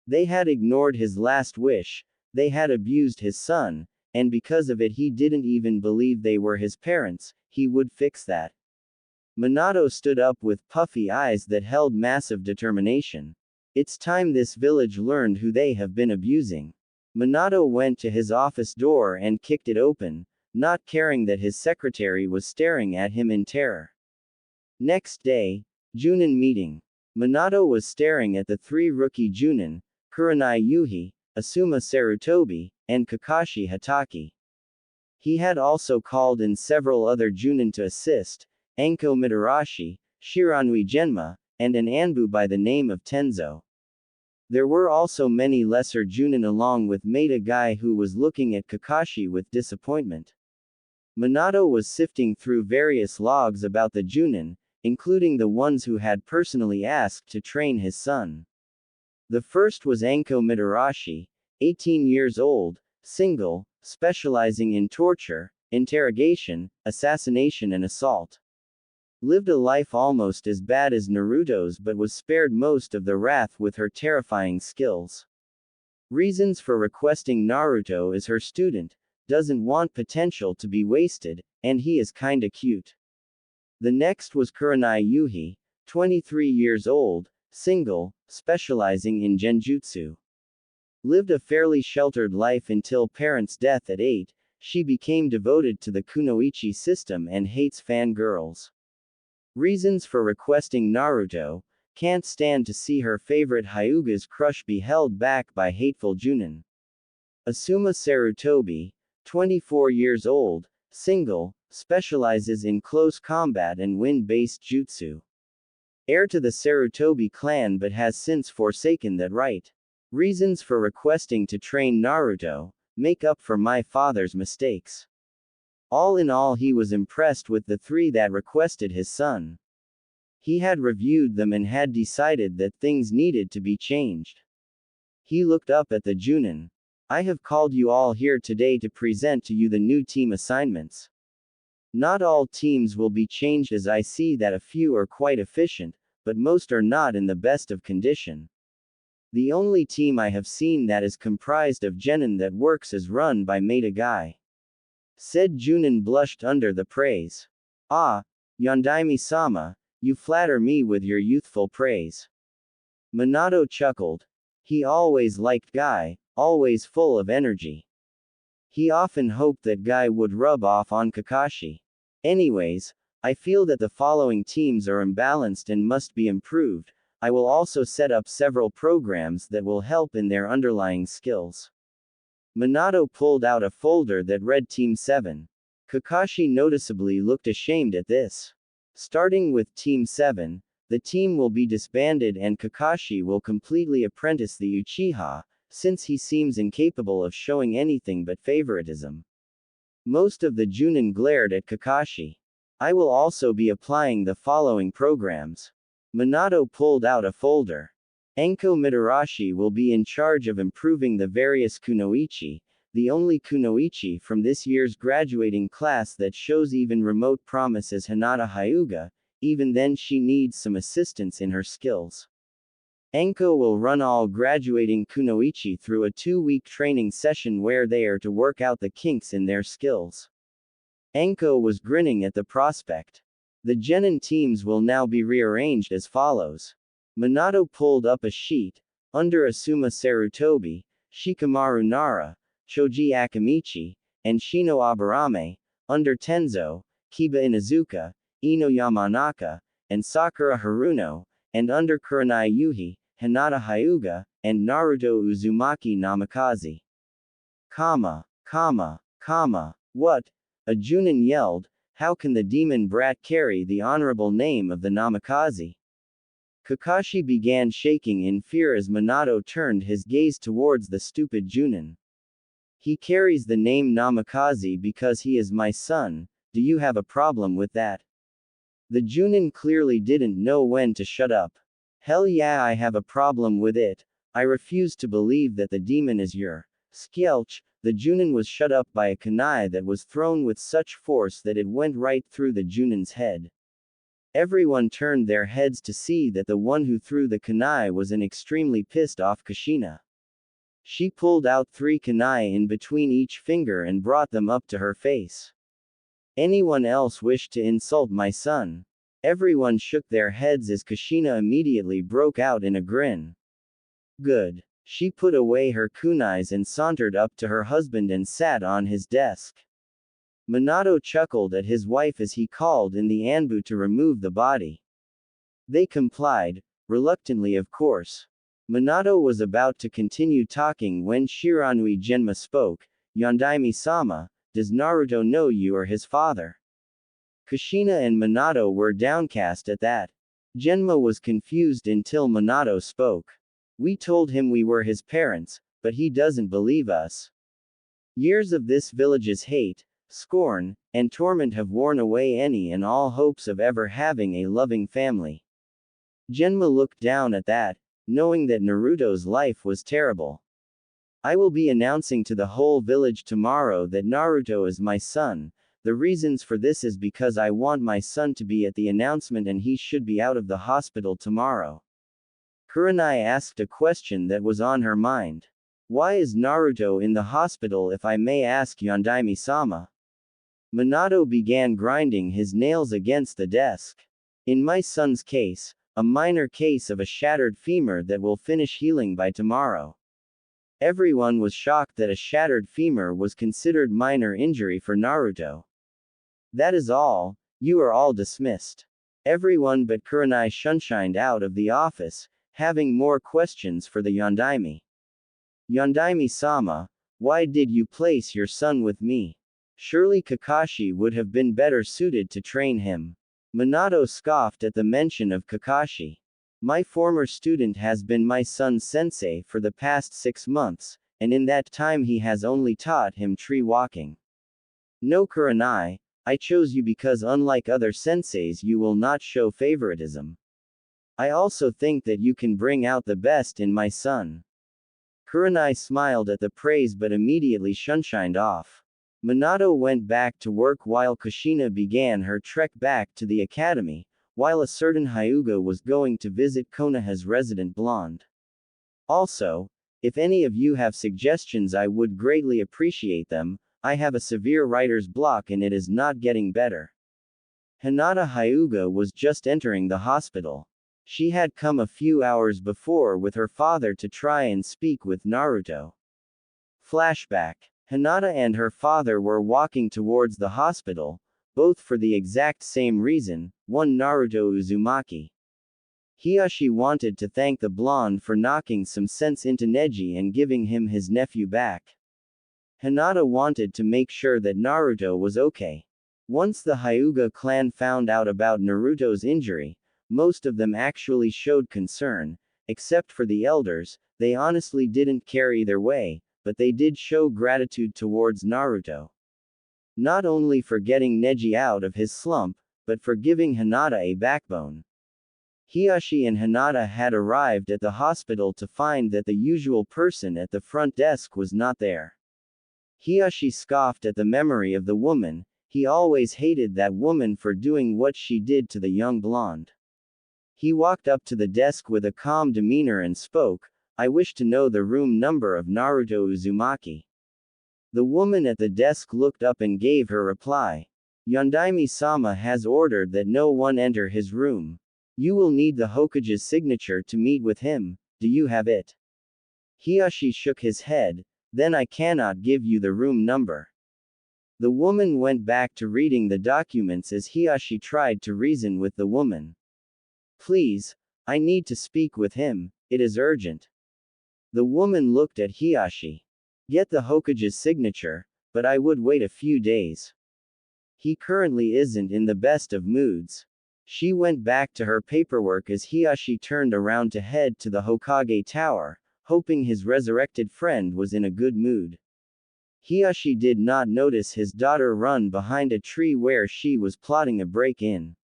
They had ignored his last wish, they had abused his son, and because of it he didn't even believe they were his parents. He would fix that. Minato stood up with puffy eyes that held massive determination. It's time this village learned who they have been abusing. Minato went to his office door and kicked it open, not caring that his secretary was staring at him in terror. Next day, Junin meeting. Minato was staring at the 3 rookie Junin, Kurenai Yuhi, Asuma Sarutobi, and Kakashi Hatake. He had also called in several other Junin to assist, Anko Mitarashi, Shiranui Genma, and an Anbu by the name of Tenzo. There were also many lesser Junin along with Maida Guy who was looking at Kakashi with disappointment. Minato was sifting through various logs about the Junin, including the ones who had personally asked to train his son. The first was Anko Mitarashi, 18 years old, single, specializing in torture, interrogation, assassination and assault. Lived a life almost as bad as Naruto's but was spared most of the wrath with her terrifying skills. Reasons for requesting Naruto as her student, doesn't want potential to be wasted, and he is kinda cute. The next was Kurenai Yuhi, 23 years old, single, specializing in genjutsu. Lived a fairly sheltered life until parents' death at 8, she became devoted to the kunoichi system and hates fangirls. Reasons for requesting Naruto, can't stand to see her favorite Hyuga's crush be held back by hateful Junin. Asuma Sarutobi, 24 years old, single, specializes in close combat and wind-based jutsu. Heir to the Sarutobi clan but has since forsaken that right. Reasons for requesting to train Naruto, make up for my father's mistakes. All in all, he was impressed with the 3 that requested his son. He had reviewed them and had decided that things needed to be changed. He looked up at the Junin. I have called you all here today to present to you the new team assignments. Not all teams will be changed as I see that a few are quite efficient, but most are not in the best of condition. The only team I have seen that is comprised of genin that works is run by Maida Guy. Said Junin blushed under the praise. Ah, Yondaime-sama, you flatter me with your youthful praise. Minato chuckled. He always liked Guy, always full of energy. He often hoped that Guy would rub off on Kakashi. Anyways, I feel that the following teams are imbalanced and must be improved. I will also set up several programs that will help in their underlying skills. Minato pulled out a folder that read Team 7. Kakashi noticeably looked ashamed at this. Starting with Team 7, the team will be disbanded and Kakashi will completely apprentice the Uchiha, since he seems incapable of showing anything but favoritism. Most of the Junin glared at Kakashi. I will also be applying the following programs. Minato pulled out a folder. Anko Mitarashi will be in charge of improving the various kunoichi, the only kunoichi from this year's graduating class that shows even remote promise is Hinata Hyuga, even then she needs some assistance in her skills. Anko will run all graduating kunoichi through a 2-week training session where they are to work out the kinks in their skills. Anko was grinning at the prospect. The genin teams will now be rearranged as follows. Minato pulled up a sheet. Under Asuma Sarutobi, Shikamaru Nara, Choji Akamichi, and Shino Aburame. Under Tenzo, Kiba Inuzuka, Ino Yamanaka, and Sakura Haruno. And under Kurenai Yuhi, Hinata Hyuga, and Naruto Uzumaki Namikaze. What? A Junin yelled, how can the demon brat carry the honorable name of the Namikaze? Kakashi began shaking in fear as Minato turned his gaze towards the stupid Junin. He carries the name Namikaze because he is my son, do you have a problem with that? The Junin clearly didn't know when to shut up. Hell yeah, I have a problem with it. I refuse to believe that the demon is your Skelch. The Junin was shut up by a kunai that was thrown with such force that it went right through the Junin's head. Everyone turned their heads to see that the one who threw the kunai was an extremely pissed off Kushina. She pulled out 3 kunai in between each finger and brought them up to her face. Anyone else wished to insult my son? Everyone shook their heads as Kushina immediately broke out in a grin. Good. She put away her kunais and sauntered up to her husband and sat on his desk. Minato chuckled at his wife as he called in the Anbu to remove the body. They complied, reluctantly of course. Minato was about to continue talking when Shiranui Genma spoke. Yondaime-sama, does Naruto know you are his father? Kushina and Minato were downcast at that. Genma was confused until Minato spoke. We told him we were his parents, but he doesn't believe us. Years of this village's hate, scorn, and torment have worn away any and all hopes of ever having a loving family. Genma looked down at that, knowing that Naruto's life was terrible. I will be announcing to the whole village tomorrow that Naruto is my son. The reasons for this is because I want my son to be at the announcement and he should be out of the hospital tomorrow. Kurenai asked a question that was on her mind. Why is Naruto in the hospital, if I may ask, Yondaime-sama? Minato began grinding his nails against the desk. In my son's case, a minor case of a shattered femur that will finish healing by tomorrow. Everyone was shocked that a shattered femur was considered minor injury for Naruto. That is all, you are all dismissed. Everyone but Kurenai shunshined out of the office, having more questions for the Yondaime. Yondaime-sama, why did you place your son with me? Surely Kakashi would have been better suited to train him. Minato scoffed at the mention of Kakashi. My former student has been my son's sensei for the past 6 months, and in that time he has only taught him tree walking. No, Kurenai, I chose you because unlike other senseis you will not show favoritism. I also think that you can bring out the best in my son. Kurenai smiled at the praise but immediately shunshined off. Minato went back to work while Kushina began her trek back to the academy, while a certain Hyuga was going to visit Konoha's resident blonde. Also, if any of you have suggestions I would greatly appreciate them. I have a severe writer's block and it is not getting better. Hinata Hyuga was just entering the hospital. She had come a few hours before with her father to try and speak with Naruto. Flashback. Hinata and her father were walking towards the hospital, both for the exact same reason, one Naruto Uzumaki. Hiyashi wanted to thank the blonde for knocking some sense into Neji and giving him his nephew back. Hinata wanted to make sure that Naruto was okay. Once the Hyuga clan found out about Naruto's injury, most of them actually showed concern, except for the elders. They honestly didn't care either way, but they did show gratitude towards Naruto. Not only for getting Neji out of his slump, but for giving Hinata a backbone. Hiyashi and Hinata had arrived at the hospital to find that the usual person at the front desk was not there. Hiyashi scoffed at the memory of the woman. He always hated that woman for doing what she did to the young blonde. He walked up to the desk with a calm demeanor and spoke, I wish to know the room number of Naruto Uzumaki. The woman at the desk looked up and gave her reply. Yondaime-sama has ordered that no one enter his room. You will need the Hokage's signature to meet with him. Do you have it? Hiyashi shook his head. Then I cannot give you the room number. The woman went back to reading the documents as Hiyashi tried to reason with the woman. Please, I need to speak with him, it is urgent. The woman looked at Hiyashi. Get the Hokage's signature, but I would wait a few days. He currently isn't in the best of moods. She went back to her paperwork as Hiyashi turned around to head to the Hokage Tower, hoping his resurrected friend was in a good mood. Hiyashi did not notice his daughter run behind a tree where she was plotting a break-in.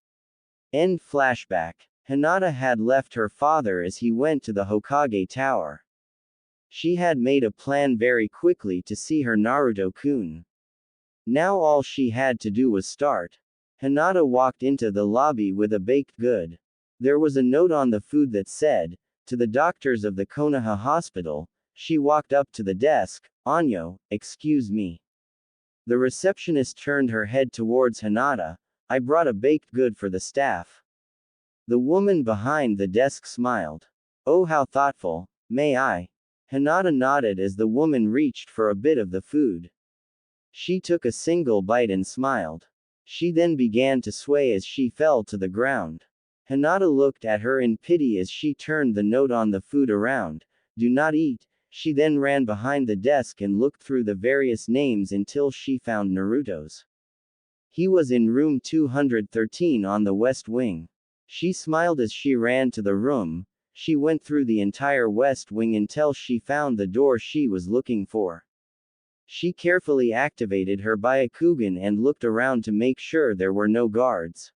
End flashback. Hinata had left her father as he went to the Hokage Tower. She had made a plan very quickly to see her Naruto-kun. Now all she had to do was start. Hinata walked into the lobby with a baked good. There was a note on the food that said, to the doctors of the Konoha Hospital. She walked up to the desk. Anyo, excuse me. The receptionist turned her head towards Hinata. I brought a baked good for the staff. The woman behind the desk smiled. Oh, how thoughtful. May I? Hinata nodded as the woman reached for a bit of the food. She took a single bite and smiled. She then began to sway as she fell to the ground. Hinata looked at her in pity as she turned the note on the food around. Do not eat. She then ran behind the desk and looked through the various names until she found Naruto's. He was in room 213 on the west wing. She smiled as she ran to the room. She went through the entire west wing until she found the door she was looking for. She carefully activated her Byakugan and looked around to make sure there were no guards.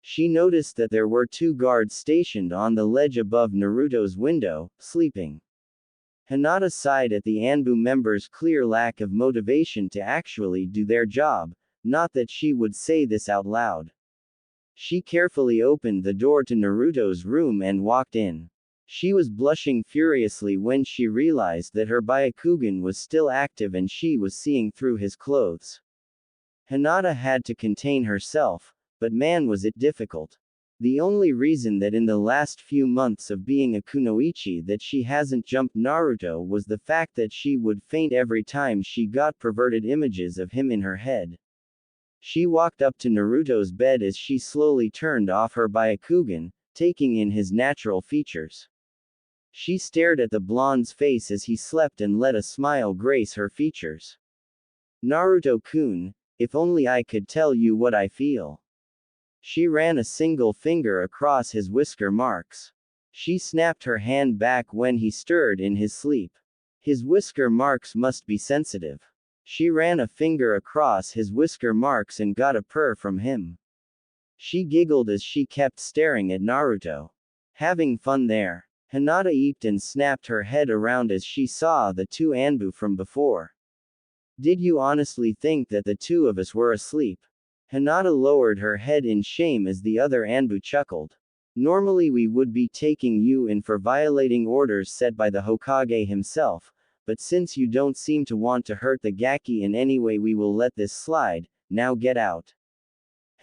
She noticed that there were 2 guards stationed on the ledge above Naruto's window, sleeping. Hinata sighed at the Anbu members' clear lack of motivation to actually do their job, not that she would say this out loud. She carefully opened the door to Naruto's room and walked in. She was blushing furiously when she realized that her Byakugan was still active and she was seeing through his clothes. Hinata had to contain herself, but man was it difficult. The only reason that in the last few months of being a kunoichi that she hasn't jumped Naruto was the fact that she would faint every time she got perverted images of him in her head. She walked up to Naruto's bed as she slowly turned off her Byakugan, taking in his natural features. She stared at the blonde's face as he slept and let a smile grace her features. Naruto-kun, if only I could tell you what I feel. She ran a single finger across his whisker marks. She snapped her hand back when he stirred in his sleep. His whisker marks must be sensitive. She ran a finger across his whisker marks and got a purr from him. She giggled as she kept staring at Naruto. Having fun there. Hinata eeped and snapped her head around as she saw the 2 Anbu from before. Did you honestly think that the 2 of us were asleep? Hinata lowered her head in shame as the other Anbu chuckled. Normally we would be taking you in for violating orders set by the Hokage himself, but since you don't seem to want to hurt the Gaki in any way we will let this slide, now get out.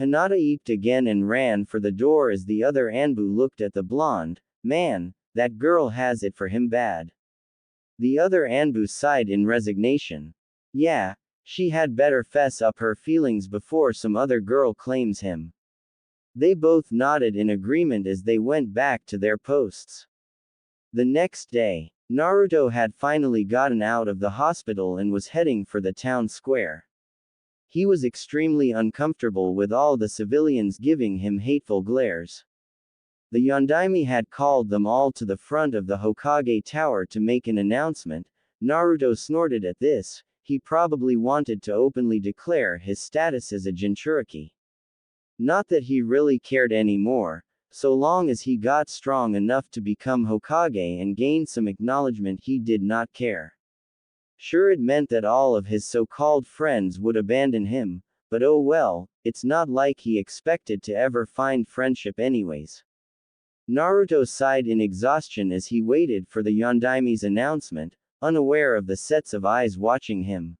Hinata eeped again and ran for the door as the other Anbu looked at the blonde. Man, that girl has it for him bad. The other Anbu sighed in resignation. Yeah, she had better fess up her feelings before some other girl claims him. They both nodded in agreement as they went back to their posts. The next day, Naruto had finally gotten out of the hospital and was heading for the town square. He was extremely uncomfortable with all the civilians giving him hateful glares. The Yondaime had called them all to the front of the Hokage Tower to make an announcement. Naruto snorted at this. He probably wanted to openly declare his status as a Jinchuriki. Not that he really cared anymore, so long as he got strong enough to become Hokage and gain some acknowledgement he did not care. Sure, it meant that all of his so-called friends would abandon him, but oh well, it's not like he expected to ever find friendship anyways. Naruto sighed in exhaustion as he waited for the Yondaime's announcement, unaware of the sets of eyes watching him.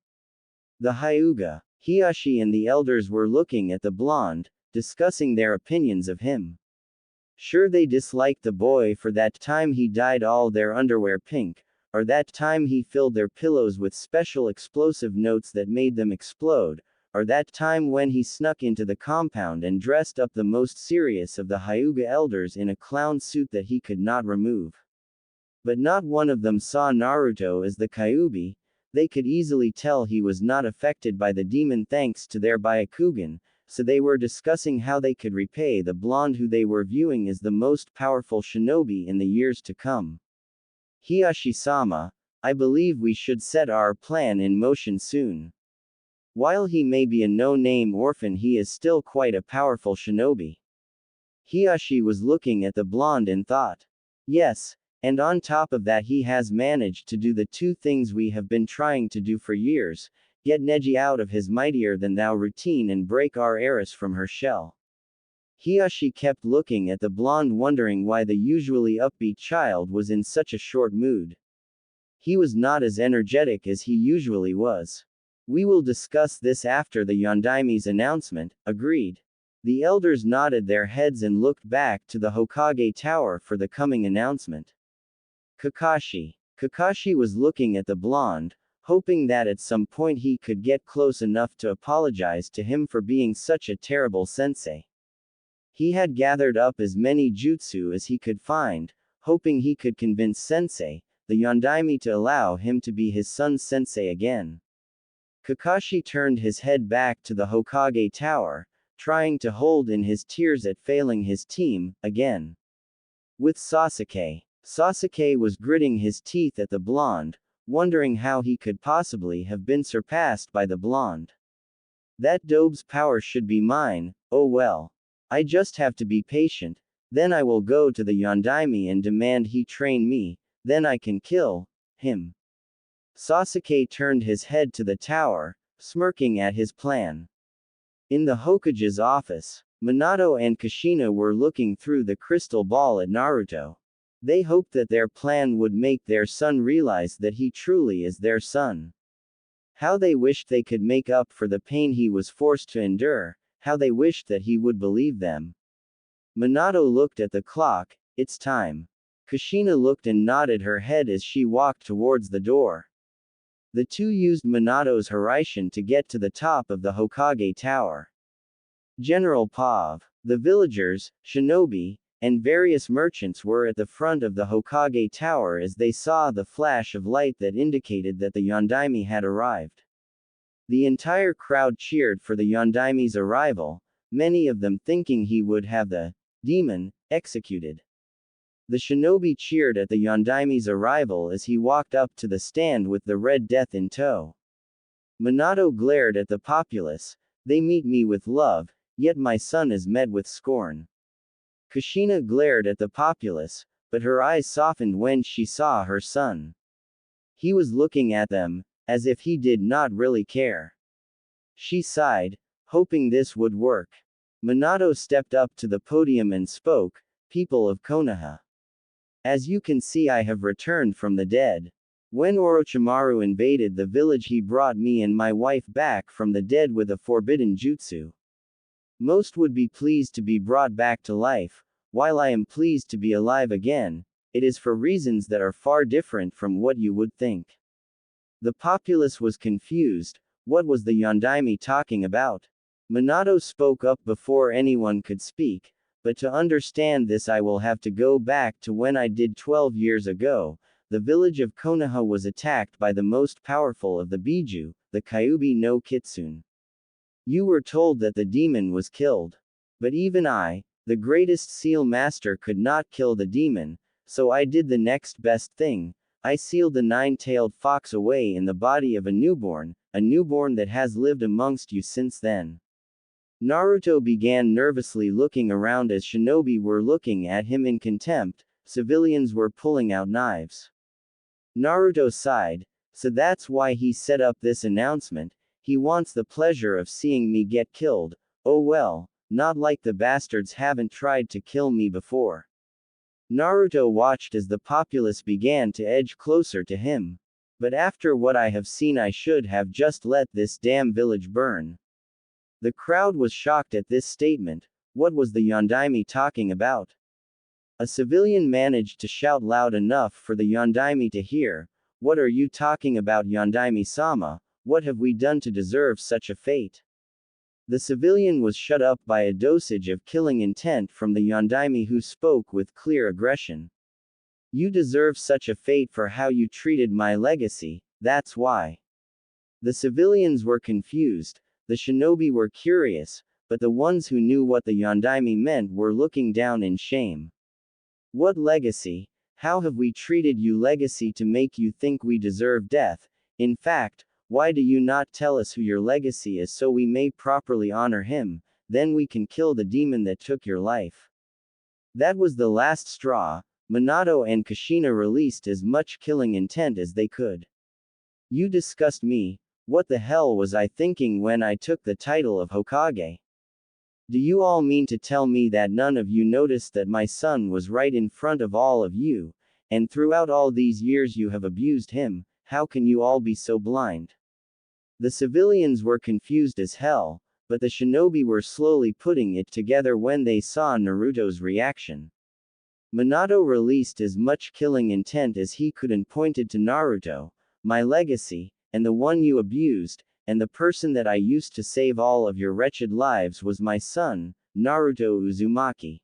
The Hyuga, Hiashi and the elders were looking at the blonde, discussing their opinions of him. Sure, they disliked the boy for that time he dyed all their underwear pink, or that time he filled their pillows with special explosive notes that made them explode, or that time when he snuck into the compound and dressed up the most serious of the Hyuga elders in a clown suit that he could not remove. But not one of them saw Naruto as the Kyuubi. They could easily tell he was not affected by the demon thanks to their Byakugan, so they were discussing how they could repay the blonde who they were viewing as the most powerful shinobi in the years to come. Hiashi-sama, I believe we should set our plan in motion soon. While he may be a no-name orphan, he is still quite a powerful shinobi. Hiashi was looking at the blonde and thought. Yes, and on top of that he has managed to do the 2 things we have been trying to do for years, get Neji out of his mightier-than-thou routine and break our heiress from her shell. Hiashi kept looking at the blonde, wondering why the usually upbeat child was in such a short mood. He was not as energetic as he usually was. We will discuss this after the Yondaime's announcement, agreed. The elders nodded their heads and looked back to the Hokage Tower for the coming announcement. Kakashi was looking at the blonde, hoping that at some point he could get close enough to apologize to him for being such a terrible sensei. He had gathered up as many jutsu as he could find, hoping he could convince Sensei, the Yondaime, to allow him to be his son's sensei again. Kakashi turned his head back to the Hokage Tower, trying to hold in his tears at failing his team, again. With Sasuke. Sasuke was gritting his teeth at the blonde, wondering how he could possibly have been surpassed by the blonde. That dobe's power should be mine, oh well. I just have to be patient, then I will go to the Yondaime and demand he train me, then I can kill him. Sasuke turned his head to the tower, smirking at his plan. In the Hokage's office, Minato and Kushina were looking through the crystal ball at Naruto. They hoped that their plan would make their son realize that he truly is their son. How they wished they could make up for the pain he was forced to endure, how they wished that he would believe them. Minato looked at the clock, it's time. Kushina looked and nodded her head as she walked towards the door. The two used Minato's Hiraishin to get to the top of the Hokage Tower. General Pav, the villagers, shinobi, and various merchants were at the front of the Hokage Tower as they saw the flash of light that indicated that the Yondaime had arrived. The entire crowd cheered for the Yondaime's arrival, many of them thinking he would have the demon executed. The shinobi cheered at the Yondaime's arrival as he walked up to the stand with the Red Death in tow. Minato glared at the populace, they meet me with love, yet my son is met with scorn. Kushina glared at the populace, but her eyes softened when she saw her son. He was looking at them, as if he did not really care. She sighed, hoping this would work. Minato stepped up to the podium and spoke, "People of Konoha. As you can see, I have returned from the dead. When Orochimaru invaded the village, he brought me and my wife back from the dead with a forbidden jutsu. Most would be pleased to be brought back to life, while I am pleased to be alive again. It is for reasons that are far different from what you would think." The populace was confused. What was the Yondaime talking about? Minato spoke up before anyone could speak, but to understand this I will have to go back to when I did 12 years ago. The village of Konoha was attacked by the most powerful of the Biju, the Kyuubi no Kitsune. You were told that the demon was killed. But even I, the greatest seal master, could not kill the demon, so I did the next best thing. I sealed the nine-tailed fox away in the body of a newborn that has lived amongst you since then. Naruto began nervously looking around as shinobi were looking at him in contempt, civilians were pulling out knives. Naruto sighed, so that's why he set up this announcement, he wants the pleasure of seeing me get killed, oh well, not like the bastards haven't tried to kill me before. Naruto watched as the populace began to edge closer to him. But after what I have seen, I should have just let this damn village burn. The crowd was shocked at this statement. What was the Yondaime talking about? A civilian managed to shout loud enough for the Yondaime to hear. What are you talking about, Yondaime-sama? What have we done to deserve such a fate? The civilian was shut up by a dosage of killing intent from the Yondaime, who spoke with clear aggression. You deserve such a fate for how you treated my legacy, that's why. The civilians were confused, the shinobi were curious, but the ones who knew what the Yondaime meant were looking down in shame. What legacy? How have we treated you legacy to make you think we deserve death? In fact, why do you not tell us who your legacy is so we may properly honor him, then we can kill the demon that took your life? That was the last straw. Minato and Kushina released as much killing intent as they could. You disgust me. What the hell was I thinking when I took the title of Hokage? Do you all mean to tell me that none of you noticed that my son was right in front of all of you, and throughout all these years you have abused him? How can you all be so blind? The civilians were confused as hell, but the shinobi were slowly putting it together when they saw Naruto's reaction. Minato released as much killing intent as he could and pointed to Naruto, my legacy, and the one you abused, and the person that I used to save all of your wretched lives was my son, Naruto Uzumaki.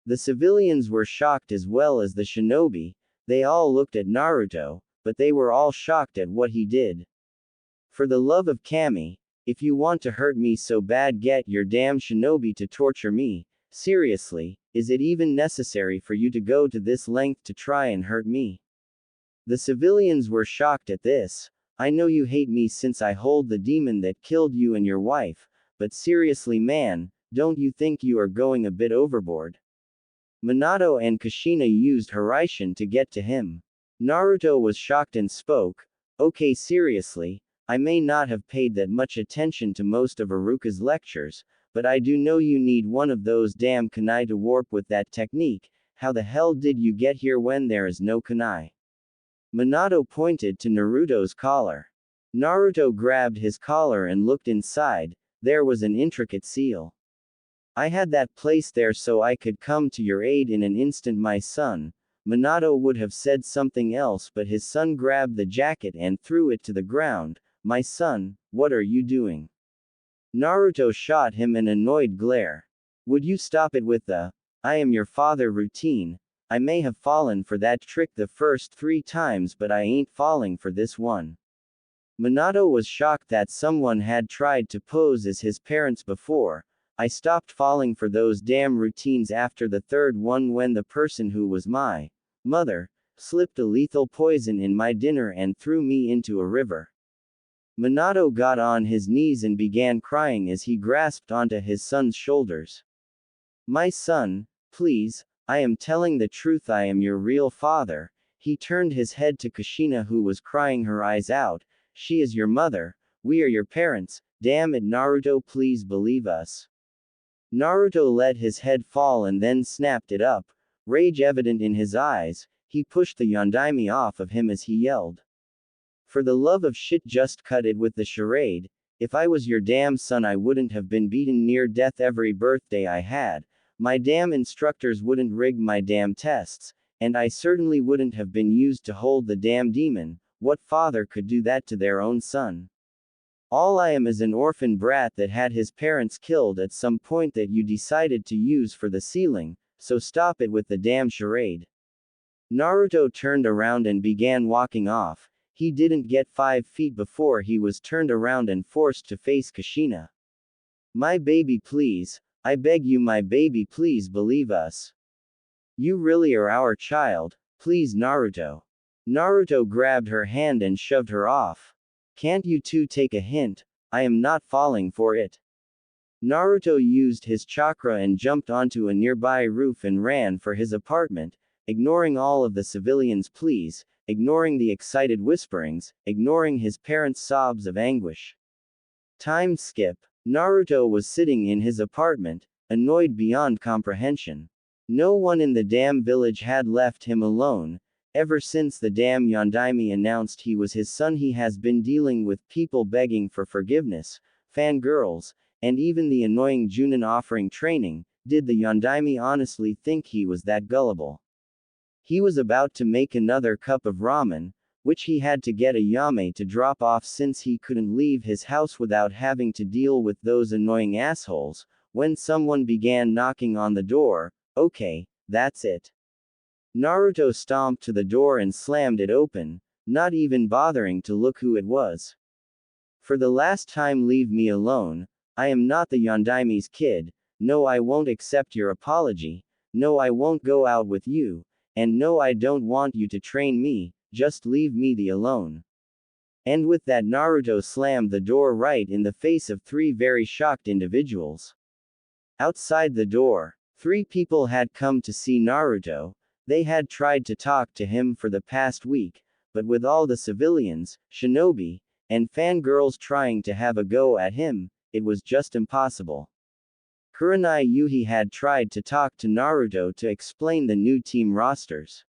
The civilians were shocked as well as the shinobi. They all looked at Naruto, but they were all shocked at what he did. For the love of Kami, if you want to hurt me so bad, get your damn shinobi to torture me. Seriously, is it even necessary for you to go to this length to try and hurt me? The civilians were shocked at this. I know you hate me since I hold the demon that killed you and your wife, but seriously man, don't you think you are going a bit overboard? Minato and Kushina used Hiraishin to get to him. Naruto was shocked and spoke, okay seriously, I may not have paid that much attention to most of Iruka's lectures, but I do know you need one of those damn kunai to warp with that technique. How the hell did you get here when there is no kunai? Minato pointed to Naruto's collar. Naruto grabbed his collar and looked inside. There was an intricate seal. I had that placed there so I could come to your aid in an instant, my son. Minato would have said something else, but his son grabbed the jacket and threw it to the ground. My son, what are you doing? Naruto shot him an annoyed glare. Would you stop it with the, I am your father routine? I may have fallen for that trick the first 3 times, but I ain't falling for this one. Minato was shocked that someone had tried to pose as his parents before. I stopped falling for those damn routines after the 3rd one when the person who was my mother slipped a lethal poison in my dinner and threw me into a river. Minato got on his knees and began crying as he grasped onto his son's shoulders. My son, please, I am telling the truth, I am your real father. He turned his head to Kushina who was crying her eyes out. She is your mother, we are your parents, damn it Naruto, please believe us. Naruto let his head fall and then snapped it up, rage evident in his eyes. He pushed the Yondaime off of him as he yelled. For the love of shit, just cut it with the charade. If I was your damn son I wouldn't have been beaten near death every birthday I had. My damn instructors wouldn't rig my damn tests, and I certainly wouldn't have been used to hold the damn demon. What father could do that to their own son? All I am is an orphan brat that had his parents killed at some point that you decided to use for the ceiling, so stop it with the damn charade. Naruto turned around and began walking off. He didn't get 5 feet before he was turned around and forced to face Kushina. My baby please, I beg you my baby please believe us. You really are our child, please Naruto. Naruto grabbed her hand and shoved her off. Can't you two take a hint? I am not falling for it. Naruto used his chakra and jumped onto a nearby roof and ran for his apartment, ignoring all of the civilians' pleas, ignoring the excited whisperings, ignoring his parents' sobs of anguish. Time skip. Naruto was sitting in his apartment, annoyed beyond comprehension. No one in the damn village had left him alone. Ever since the damn Yondaime announced he was his son, he has been dealing with people begging for forgiveness, fangirls, and even the annoying Junin offering training. Did the Yondaime honestly think he was that gullible? He was about to make another cup of ramen, which he had to get a yame to drop off since he couldn't leave his house without having to deal with those annoying assholes, when someone began knocking on the door. Okay, that's it. Naruto stomped to the door and slammed it open, not even bothering to look who it was. For the last time, leave me alone. I am not the Yondaime's kid. No, I won't accept your apology. No, I won't go out with you. And no, I don't want you to train me. Just leave me the alone. And with that, Naruto slammed the door right in the face of 3 very shocked individuals. Outside the door, 3 people had come to see Naruto. They had tried to talk to him for the past week, but with all the civilians, shinobi, and fangirls trying to have a go at him, it was just impossible. Kurenai Yuhi had tried to talk to Naruto to explain the new team rosters.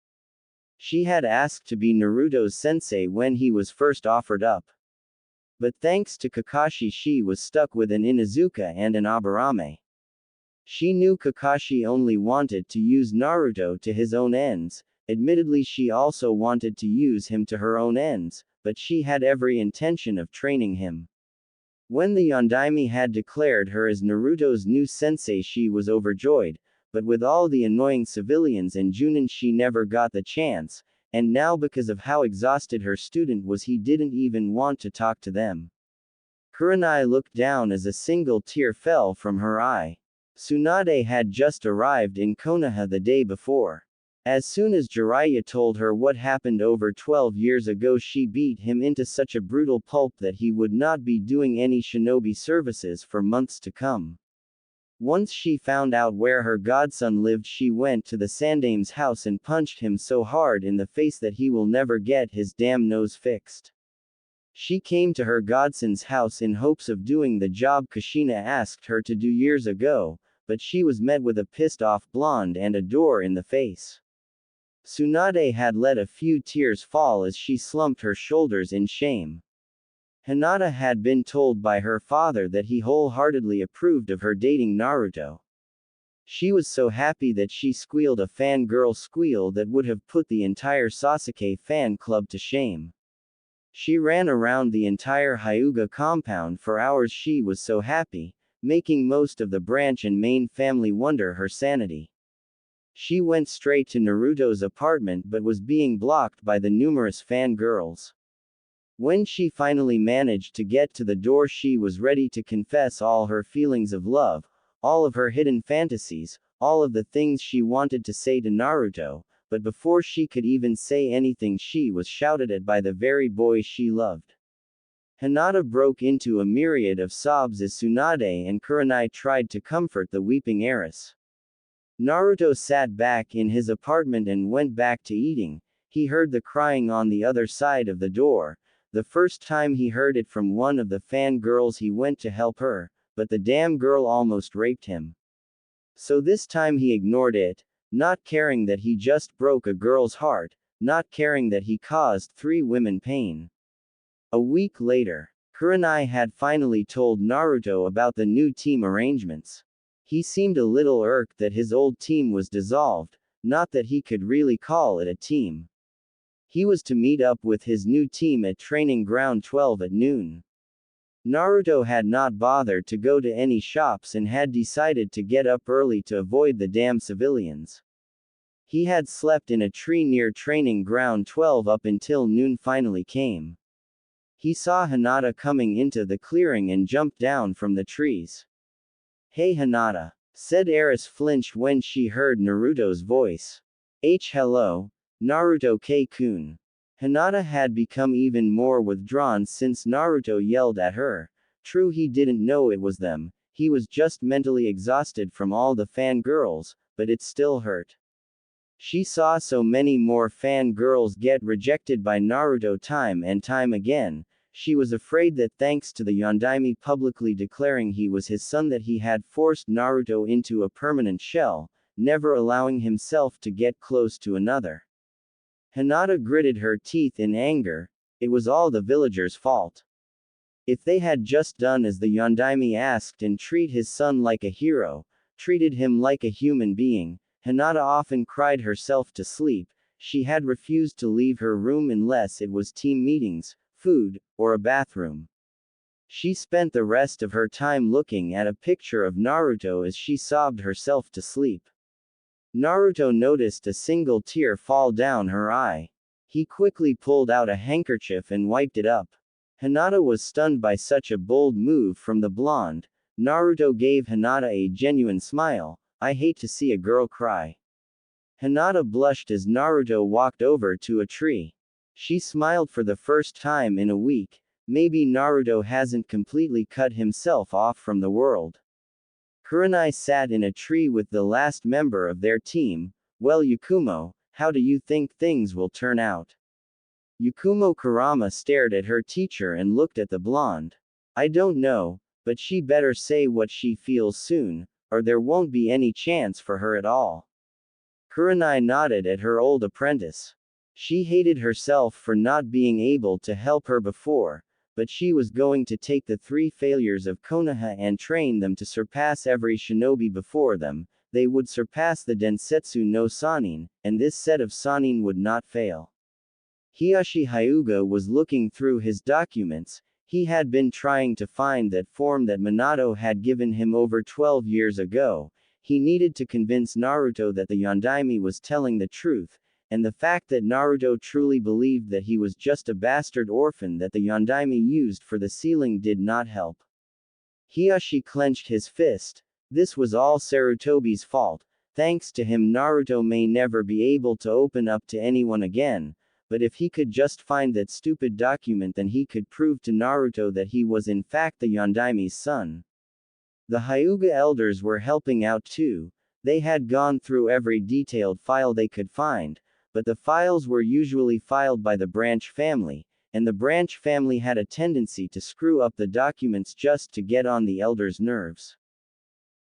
She had asked to be Naruto's sensei when he was first offered up. But thanks to Kakashi, she was stuck with an Inuzuka and an Aburame. She knew Kakashi only wanted to use Naruto to his own ends. Admittedly, she also wanted to use him to her own ends, but she had every intention of training him. When the Yondaime had declared her as Naruto's new sensei, she was overjoyed, but with all the annoying civilians and Junin, she never got the chance, and now because of how exhausted her student was, he didn't even want to talk to them. Kurenai looked down as a single tear fell from her eye. Tsunade had just arrived in Konoha the day before. As soon as Jiraiya told her what happened over 12 years ago, she beat him into such a brutal pulp that he would not be doing any shinobi services for months to come. Once she found out where her godson lived, she went to the Sandame's house and punched him so hard in the face that he will never get his damn nose fixed. She came to her godson's house in hopes of doing the job Kushina asked her to do years ago, but she was met with a pissed-off blonde and a door in the face. Tsunade had let a few tears fall as she slumped her shoulders in shame. Hinata had been told by her father that he wholeheartedly approved of her dating Naruto. She was so happy that she squealed a fangirl squeal that would have put the entire Sasuke fan club to shame. She ran around the entire Hyuga compound for hours. She was so happy, making most of the branch and main family wonder her sanity. She went straight to Naruto's apartment but was being blocked by the numerous fangirls. When she finally managed to get to the door, she was ready to confess all her feelings of love, all of her hidden fantasies, all of the things she wanted to say to Naruto, but before she could even say anything, she was shouted at by the very boy she loved. Hinata broke into a myriad of sobs as Tsunade and Kurenai tried to comfort the weeping heiress. Naruto sat back in his apartment and went back to eating. He heard the crying on the other side of the door. The first time he heard it from one of the fangirls, he went to help her, but the damn girl almost raped him. So this time he ignored it, not caring that he just broke a girl's heart, not caring that he caused 3 women pain. A week later, Kurenai had finally told Naruto about the new team arrangements. He seemed a little irked that his old team was dissolved, not that he could really call it a team. He was to meet up with his new team at Training Ground 12 at noon. Naruto had not bothered to go to any shops and had decided to get up early to avoid the damn civilians. He had slept in a tree near Training Ground 12 up until noon finally came. He saw Hinata coming into the clearing and jumped down from the trees. "Hey Hinata," said Eris, flinched when she heard Naruto's voice. Hello, Naruto K-kun." Hinata had become even more withdrawn since Naruto yelled at her. True, he didn't know it was them, he was just mentally exhausted from all the fangirls, but it still hurt. She saw so many more fangirls get rejected by Naruto time and time again. She was afraid that thanks to the Yondaime publicly declaring he was his son, that he had forced Naruto into a permanent shell, never allowing himself to get close to another. Hinata gritted her teeth in anger. It was all the villagers' fault. If they had just done as the Yondaime asked and treat his son like a hero, treated him like a human being. Hinata often cried herself to sleep. She had refused to leave her room unless it was team meetings, food, or a bathroom. She spent the rest of her time looking at a picture of Naruto as she sobbed herself to sleep. Naruto noticed a single tear fall down her eye. He quickly pulled out a handkerchief and wiped it up. Hinata was stunned by such a bold move from the blonde. Naruto gave Hinata a genuine smile. "I hate to see a girl cry." Hinata blushed as Naruto walked over to a tree. She smiled for the first time in a week. Maybe Naruto hasn't completely cut himself off from the world. Kurenai sat in a tree with the last member of their team. "Well Yakumo, how do you think things will turn out?" Yakumo Kurama stared at her teacher and looked at the blonde. "I don't know, but she better say what she feels soon, or there won't be any chance for her at all." Kurenai nodded at her old apprentice. She hated herself for not being able to help her before, but she was going to take the 3 failures of Konoha and train them to surpass every shinobi before them. They would surpass the Densetsu no Sannin, and this set of Sannin would not fail. Hiyashi Hyuga was looking through his documents. He had been trying to find that form that Minato had given him over 12 years ago. He needed to convince Naruto that the Yondaime was telling the truth, and the fact that Naruto truly believed that he was just a bastard orphan that the Yondaime used for the sealing did not help. Hiyashi clenched his fist. This was all Sarutobi's fault. Thanks to him, Naruto may never be able to open up to anyone again, but if he could just find that stupid document, then he could prove to Naruto that he was in fact the Yondaimi's son. The Hyuga elders were helping out too. They had gone through every detailed file they could find, but the files were usually filed by the branch family, and the branch family had a tendency to screw up the documents just to get on the elders' nerves.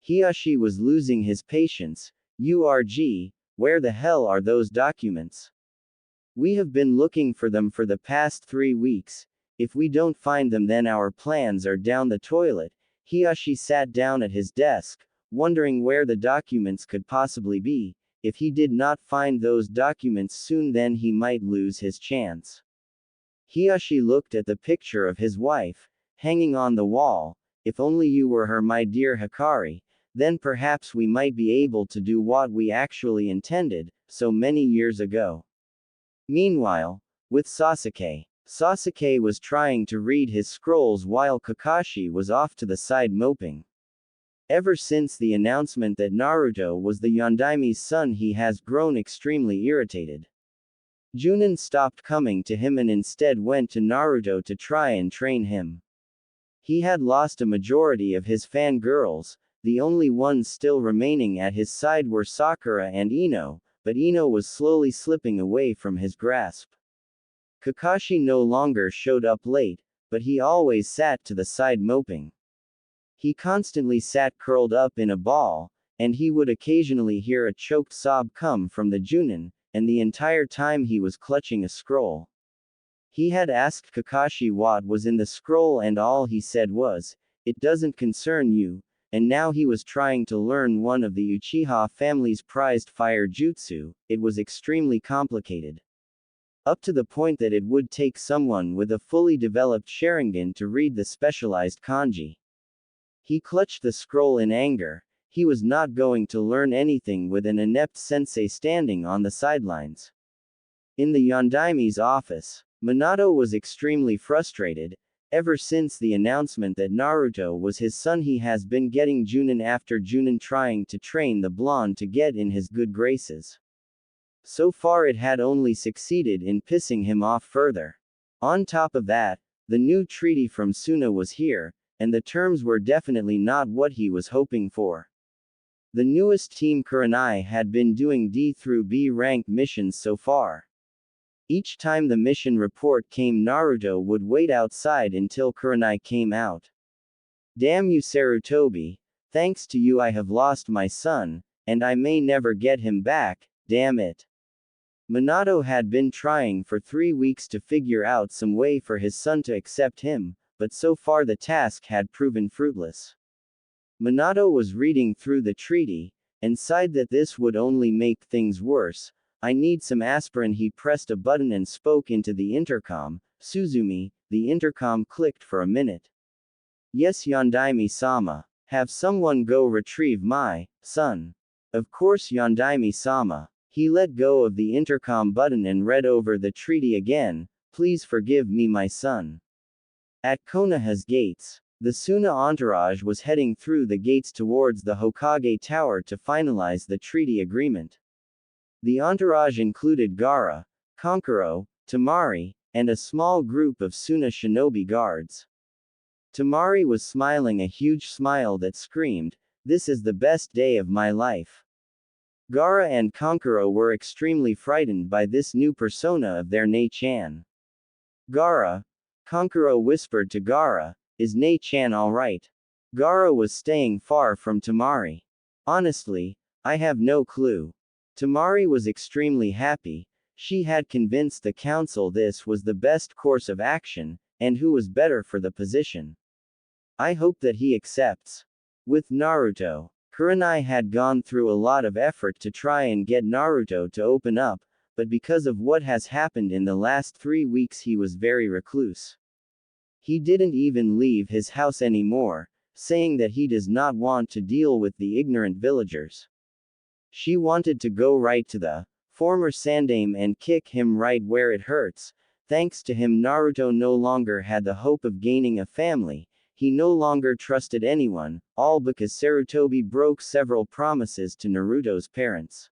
Hiashi was losing his patience. "URG, where the hell are those documents? We have been looking for them for the past 3 weeks. If we don't find them, then our plans are down the toilet." Hiashi sat down at his desk, wondering where the documents could possibly be. If he did not find those documents soon, then he might lose his chance. Hiashi looked at the picture of his wife, hanging on the wall. "If only you were her, my dear Hikari, then perhaps we might be able to do what we actually intended, so many years ago." Meanwhile, with Sasuke. Sasuke was trying to read his scrolls while Kakashi was off to the side moping. Ever since the announcement that Naruto was the Yondaimi's son, he has grown extremely irritated. Junin stopped coming to him and instead went to Naruto to try and train him. He had lost a majority of his fangirls. The only ones still remaining at his side were Sakura and Ino, but Ino was slowly slipping away from his grasp. Kakashi no longer showed up late, but he always sat to the side moping. He constantly sat curled up in a ball, and he would occasionally hear a choked sob come from the Junin, and the entire time he was clutching a scroll. He had asked Kakashi what was in the scroll, and all he said was, "It doesn't concern you," and now he was trying to learn one of the Uchiha family's prized fire jutsu. It was extremely complicated. Up to the point that it would take someone with a fully developed Sharingan to read the specialized kanji. He clutched the scroll in anger. He was not going to learn anything with an inept sensei standing on the sidelines. In the Yondaimi's office, Minato was extremely frustrated. Ever since the announcement that Naruto was his son, he has been getting Junin after Junin, trying to train the blonde to get in his good graces. So far it had only succeeded in pissing him off further. On top of that, the new treaty from Suna was here, and the terms were definitely not what he was hoping for. The newest team Kurenai had been doing D through B rank missions so far. Each time the mission report came, Naruto would wait outside until Kurenai came out. "Damn you, Sarutobi. Thanks to you I have lost my son, and I may never get him back, damn it." Minato had been trying for 3 weeks to figure out some way for his son to accept him, but so far the task had proven fruitless. Minato was reading through the treaty, and sighed that this would only make things worse. "I need some aspirin." He pressed a button and spoke into the intercom. "Suzumi." The intercom clicked for a minute. "Yes, Yondaimi-sama. Have someone go retrieve my son." "Of course, Yondaimi-sama." He let go of the intercom button and read over the treaty again. "Please forgive me, my son." At Konoha's gates, the Suna entourage was heading through the gates towards the Hokage Tower to finalize the treaty agreement. The entourage included Gaara, Kankuro, Temari, and a small group of Suna shinobi guards. Temari was smiling a huge smile that screamed, "This is the best day of my life." Gaara and Kankuro were extremely frightened by this new persona of their Nei-chan. "Gaara," Kankuro whispered to Gaara, "is Nei-chan alright?" Gaara was staying far from Temari. "Honestly, I have no clue." Temari was extremely happy. She had convinced the council this was the best course of action, and who was better for the position. "I hope that he accepts." With Naruto, Kurenai had gone through a lot of effort to try and get Naruto to open up, but because of what has happened in the last 3 weeks he was very recluse. He didn't even leave his house anymore, saying that he does not want to deal with the ignorant villagers. She wanted to go right to the former Sandaime and kick him right where it hurts. Thanks to him, Naruto no longer had the hope of gaining a family. he no longer trusted anyone, all because Sarutobi broke several promises to Naruto's parents.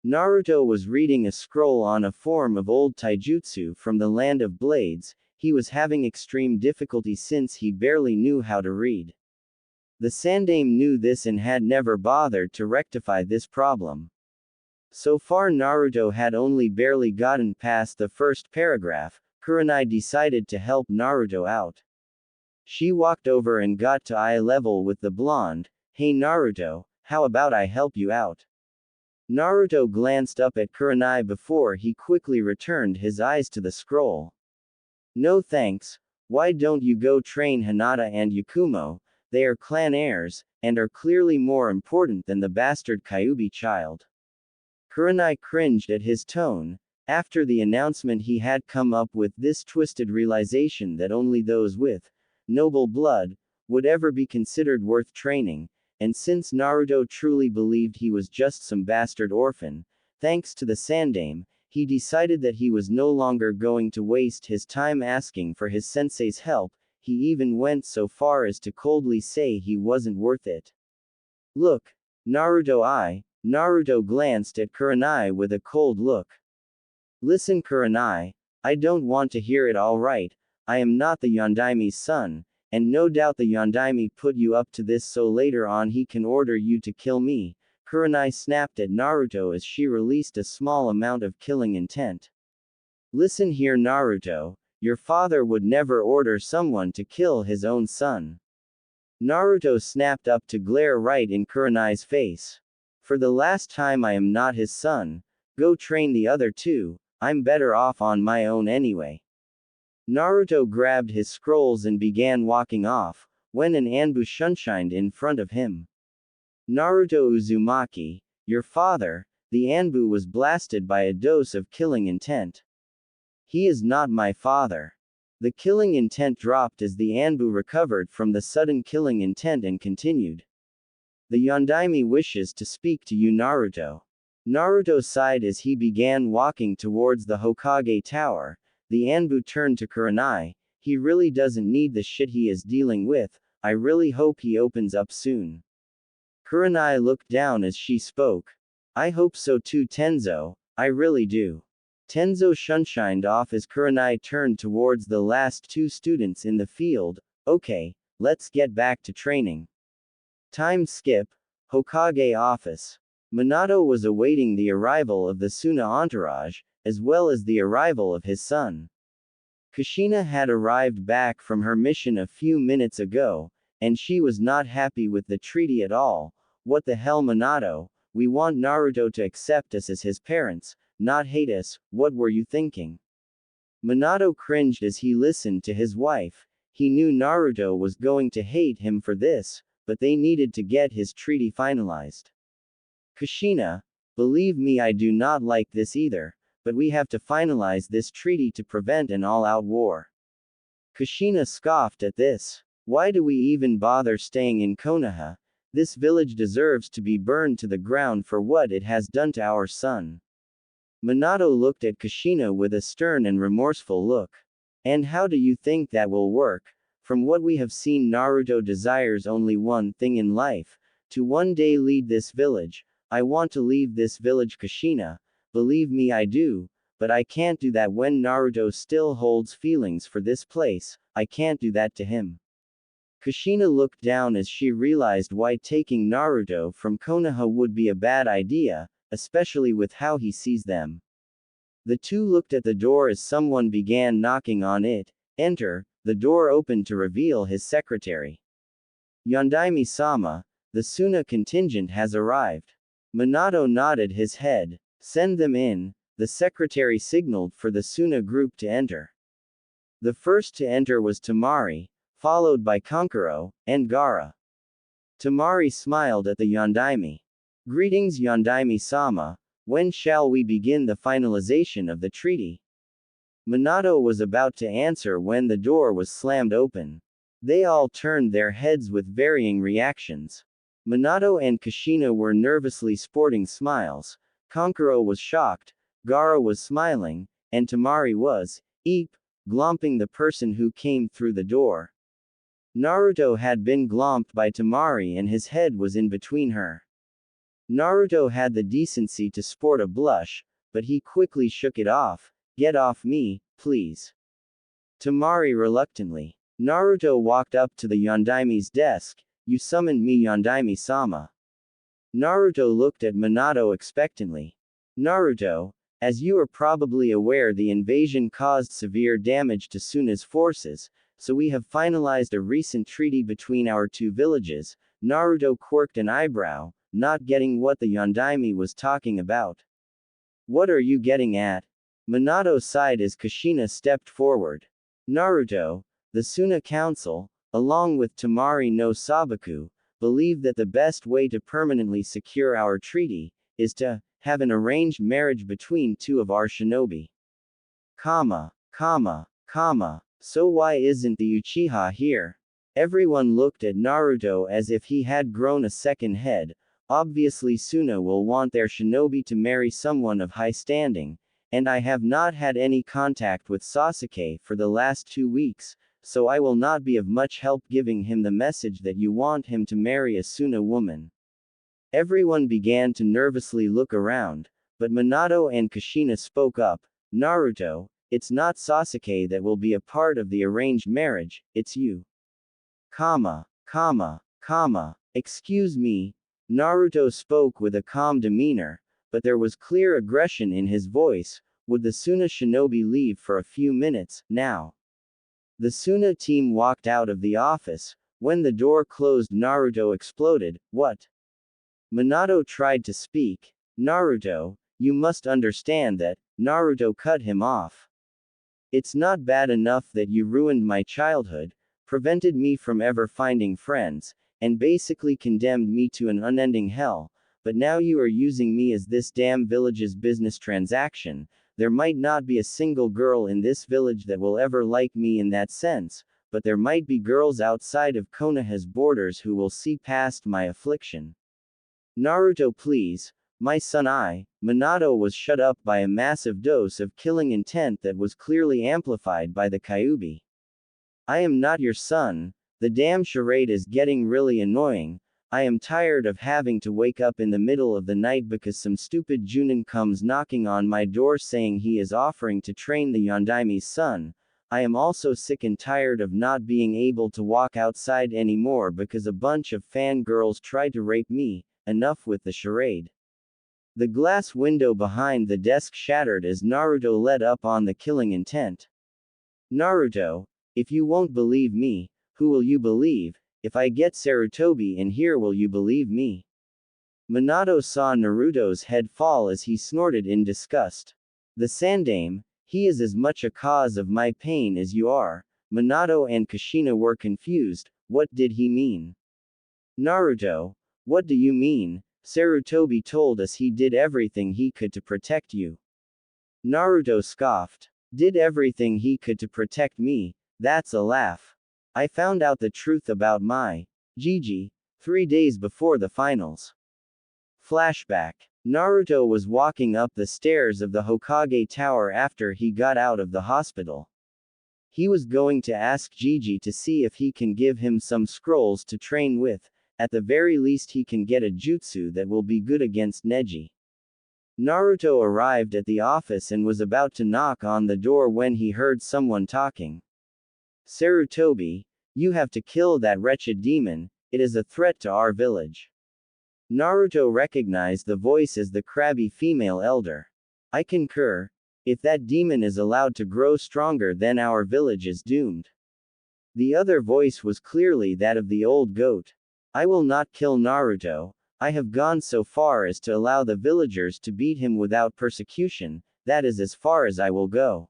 Naruto was reading a scroll on a form of old taijutsu from the land of blades. He was having extreme difficulty since he barely knew how to read. The Sandaime knew this and had never bothered to rectify this problem. So far Naruto had only barely gotten past the first paragraph. Kurenai decided to help Naruto out. She walked over and got to eye level with the blonde. "Hey Naruto, how about I help you out?" Naruto glanced up at Kurenai before he quickly returned his eyes to the scroll. "No thanks, why don't you go train Hinata and Yakumo? They are clan heirs, and are clearly more important than the bastard Kyuubi child." Kurenai cringed at his tone. After the announcement he had come up with this twisted realization that only those with noble blood would ever be considered worth training. And since Naruto truly believed he was just some bastard orphan, thanks to the Sandaime, he decided that he was no longer going to waste his time asking for his sensei's help. He even went so far as to coldly say he wasn't worth it. "Look, Naruto." Naruto glanced at Kurenai with a cold look. "Listen Kurenai, I don't want to hear it. All right, I am not the Yondaime's son. And no doubt the Yondaime put you up to this so later on he can order you to kill me." Kurenai snapped at Naruto as she released a small amount of killing intent. "Listen here Naruto, your father would never order someone to kill his own son." Naruto snapped up to glare right in Kurenai's face. "For the last time, I am not his son. Go train the other two, I'm better off on my own anyway." Naruto grabbed his scrolls and began walking off, when an Anbu shunshined in front of him. "Naruto Uzumaki, your father." The Anbu was blasted by a dose of killing intent. "He is not my father." The killing intent dropped as the Anbu recovered from the sudden killing intent and continued. "The Yondaime wishes to speak to you Naruto." Naruto sighed as he began walking towards the Hokage Tower. The Anbu turned to Kurenai. "He really doesn't need the shit he is dealing with. I really hope he opens up soon." Kurenai looked down as she spoke. "I hope so too Tenzo, I really do." Tenzo shunshined off as Kurenai turned towards the last two students in the field. "Okay, let's get back to training." Time skip. Hokage office. Minato was awaiting the arrival of the Suna entourage, as well as the arrival of his son. Kushina had arrived back from her mission a few minutes ago, and she was not happy with the treaty at all. "What the hell Minato, we want Naruto to accept us as his parents, not hate us, what were you thinking?" Minato cringed as he listened to his wife. He knew Naruto was going to hate him for this, but they needed to get his treaty finalized. "Kushina, believe me I do not like this either, but we have to finalize this treaty to prevent an all-out war." Kushina scoffed at this. "Why do we even bother staying in Konoha? This village deserves to be burned to the ground for what it has done to our son." Minato looked at Kushina with a stern and remorseful look. "And how do you think that will work? From what we have seen Naruto desires only one thing in life, to one day lead this village. I want to leave this village Kushina, believe me I do, but I can't do that when Naruto still holds feelings for this place, I can't do that to him." Kushina looked down as she realized why taking Naruto from Konoha would be a bad idea, especially with how he sees them. The two looked at the door as someone began knocking on it. "Enter." The door opened to reveal his secretary. "Yondaime-sama, the Suna contingent has arrived." Minato nodded his head. "Send them in." The secretary signaled for the Suna group to enter. The first to enter was Temari, followed by Kankuro, and Gaara. Temari smiled at the Yondaime. "Greetings Yondaime-sama, when shall we begin the finalization of the treaty?" Minato was about to answer when the door was slammed open. They all turned their heads with varying reactions. Minato and Kushina were nervously sporting smiles. Kankuro was shocked, Gaara was smiling, and Temari was, glomping the person who came through the door. Naruto had been glomped by Temari and his head was in between her. Naruto had the decency to sport a blush, but he quickly shook it off. Get off me, please. Temari reluctantly. Naruto walked up to the Yondaime's desk. You summoned me, Yondaime-sama. Naruto looked at Minato expectantly. Naruto, as you are probably aware, the invasion caused severe damage to Suna's forces, so we have finalized a recent treaty between our two villages. Naruto quirked an eyebrow, not getting what the Yondaime was talking about. What are you getting at? Minato sighed as Kushina stepped forward. Naruto, the Suna Council, along with Temari no Sabaku, believe that the best way to permanently secure our treaty is to have an arranged marriage between two of our shinobi. So why isn't the Uchiha here? Everyone looked at Naruto as if he had grown a second head. Obviously Suna will want their shinobi to marry someone of high standing, and I have not had any contact with Sasuke for the last 2 weeks, so I will not be of much help giving him the message that you want him to marry a Suna woman. Everyone began to nervously look around, but Minato and Kushina spoke up. Naruto, it's not Sasuke that will be a part of the arranged marriage, it's you. Excuse me. Naruto spoke with a calm demeanor, but there was clear aggression in his voice. Would the Suna shinobi leave for a few minutes, now? The Suna team walked out of the office. When the door closed, Naruto exploded. What? Minato tried to speak. Naruto, you must understand that. Naruto cut him off. It's not bad enough that you ruined my childhood, prevented me from ever finding friends, and basically condemned me to an unending hell, but now you are using me as this damn village's business transaction. There might not be a single girl in this village that will ever like me in that sense, but there might be girls outside of Konoha's borders who will see past my affliction. Naruto, please, my son. Minato was shut up by a massive dose of killing intent that was clearly amplified by the Kyuubi. I am not your son. The damn charade is getting really annoying. I am tired of having to wake up in the middle of the night because some stupid Junin comes knocking on my door saying he is offering to train the Yondaime's son. I am also sick and tired of not being able to walk outside anymore because a bunch of fangirls tried to rape me. Enough with the charade. The glass window behind the desk shattered as Naruto let up on the killing intent. Naruto, if you won't believe me, who will you believe? If I get Sarutobi in here, will you believe me? Minato saw Naruto's head fall as he snorted in disgust. The Sandame, he is as much a cause of my pain as you are. Minato and Kushina were confused. What did he mean? Naruto, what do you mean? Sarutobi told us he did everything he could to protect you. Naruto scoffed. Did everything he could to protect me? That's a laugh. I found out the truth about my Gigi 3 days before the finals. Flashback. Naruto was walking up the stairs of the Hokage Tower after he got out of the hospital. He was going to ask Gigi to see if he can give him some scrolls to train with. At the very least he can get a jutsu that will be good against Neji. Naruto arrived at the office and was about to knock on the door when he heard someone talking. Sarutobi, you have to kill that wretched demon, it is a threat to our village. Naruto recognized the voice as the crabby female elder. I concur. If that demon is allowed to grow stronger, then our village is doomed. The other voice was clearly that of the old goat. I will not kill Naruto. I have gone so far as to allow the villagers to beat him without persecution. That is as far as I will go.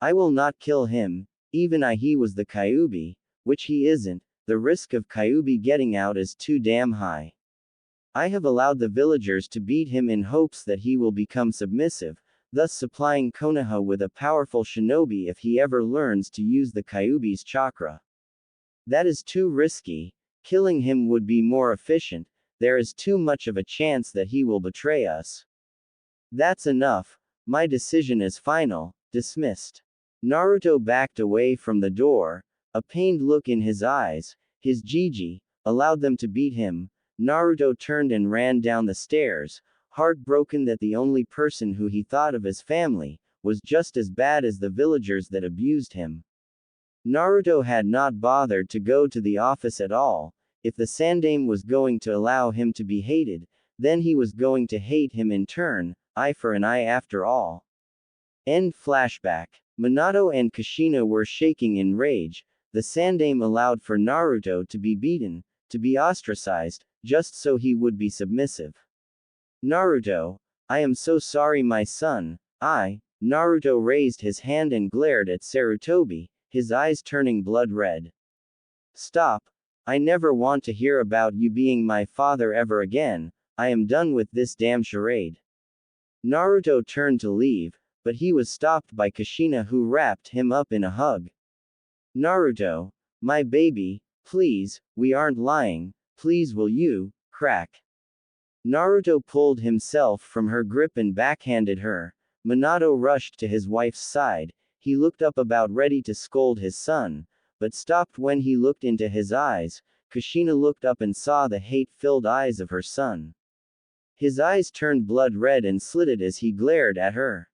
I will not kill him, even he was the Kyuubi, which he isn't. The risk of Kyuubi getting out is too damn high. I have allowed the villagers to beat him in hopes that he will become submissive, thus supplying Konoha with a powerful shinobi if he ever learns to use the Kyuubi's chakra. That is too risky. Killing him would be more efficient. There is too much of a chance that he will betray us. That's enough. My decision is final. Dismissed. Naruto backed away from the door. a pained look in his eyes, his Gigi, allowed them to beat him. Naruto turned and ran down the stairs, heartbroken that the only person who he thought of as family, was just as bad as the villagers that abused him. Naruto had not bothered to go to the office at all. If the Sandaime was going to allow him to be hated, then he was going to hate him in turn, eye for an eye after all. End flashback. Minato and Kushina were shaking in rage. The Sandaime allowed for Naruto to be beaten, to be ostracized, just so he would be submissive. Naruto, I am so sorry my son, Naruto raised his hand and glared at Sarutobi, his eyes turning blood red. Stop, I never want to hear about you being my father ever again, I am done with this damn charade. Naruto turned to leave, but he was stopped by Kushina who wrapped him up in a hug. Naruto, my baby, please, we aren't lying, please will you, crack. Naruto pulled himself from her grip and backhanded her. Minato rushed to his wife's side, he looked up about ready to scold his son, but stopped when he looked into his eyes. Kushina looked up and saw the hate-filled eyes of her son. His eyes turned blood red and slitted as he glared at her.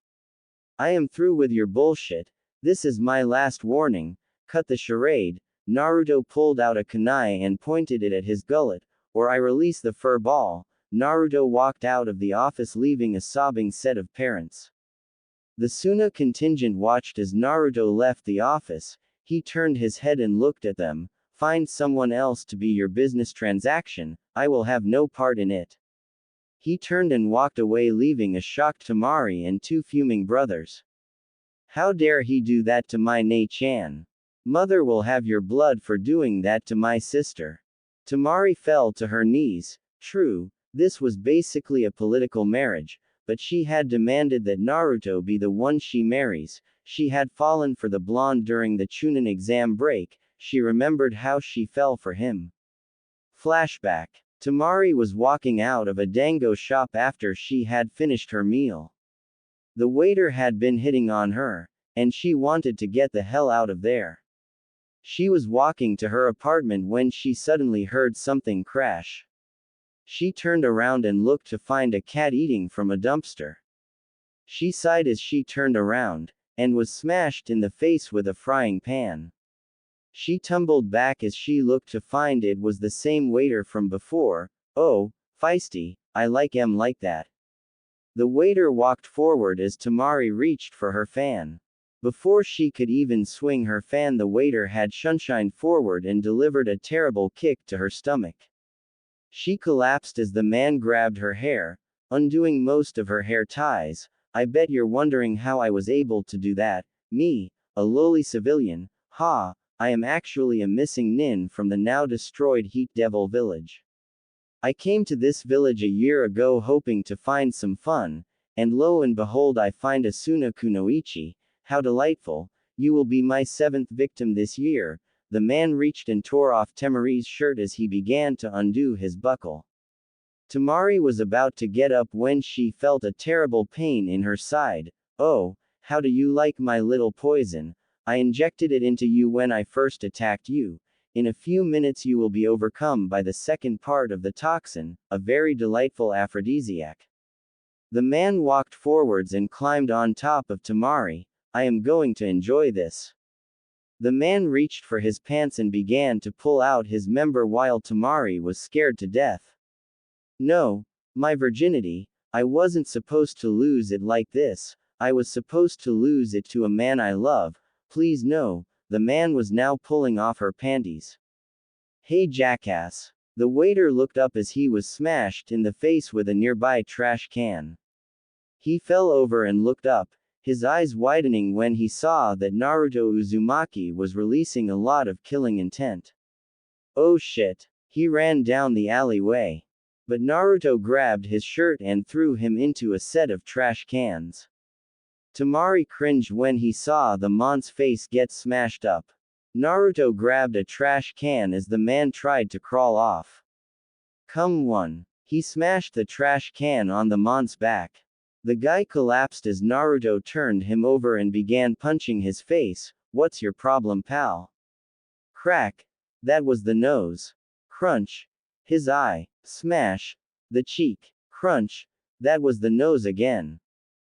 I am through with your bullshit, this is my last warning, cut the charade. Naruto pulled out a kunai and pointed it at his gullet, or I release the fur ball. Naruto walked out of the office leaving a sobbing set of parents. The Suna contingent watched as Naruto left the office. He turned his head and looked at them. Find someone else to be your business transaction, I will have no part in it. He turned and walked away leaving a shocked Temari and two fuming brothers. How dare he do that to my Nei-chan? Mother will have your blood for doing that to my sister. Temari fell to her knees. True, this was basically a political marriage, but she had demanded that Naruto be the one she marries. She had fallen for the blonde during the Chunin exam break. She remembered how she fell for him. Flashback. Temari was walking out of a dango shop after she had finished her meal. The waiter had been hitting on her, and she wanted to get the hell out of there. She was walking to her apartment when she suddenly heard something crash. She turned around and looked to find a cat eating from a dumpster. She sighed as she turned around, and was smashed in the face with a frying pan. She tumbled back as she looked to find it was the same waiter from before. Oh, feisty, I like 'em like that. The waiter walked forward as Temari reached for her fan. Before she could even swing her fan, the waiter had shunshined forward and delivered a terrible kick to her stomach. She collapsed as the man grabbed her hair, undoing most of her hair ties. I bet you're wondering how I was able to do that. Me, a lowly civilian, ha, I am actually a missing nin from the now destroyed Heat Devil village. I came to this village a year ago hoping to find some fun, and lo and behold I find a Suna kunoichi. How delightful, you will be my 7th victim this year. The man reached and tore off Temari's shirt as he began to undo his buckle. Temari was about to get up when she felt a terrible pain in her side. Oh, how do you like my little poison? I injected it into you when I first attacked you. In a few minutes you will be overcome by the second part of the toxin, a very delightful aphrodisiac. The man walked forwards and climbed on top of Temari. I am going to enjoy this. The man reached for his pants and began to pull out his member while Temari was scared to death. No, my virginity, I wasn't supposed to lose it like this, I was supposed to lose it to a man I love, please no, the man was now pulling off her panties. Hey jackass. The waiter looked up as he was smashed in the face with a nearby trash can. He fell over and looked up, his eyes widening when he saw that Naruto Uzumaki was releasing a lot of killing intent. Oh shit. He ran down the alleyway. But Naruto grabbed his shirt and threw him into a set of trash cans. Temari cringed when he saw the man's face get smashed up. Naruto grabbed a trash can as the man tried to crawl off. Come on. He smashed the trash can on the man's back. The guy collapsed as Naruto turned him over and began punching his face. What's your problem, pal? Crack. That was the nose. Crunch. His eye. Smash. The cheek. Crunch. That was the nose again.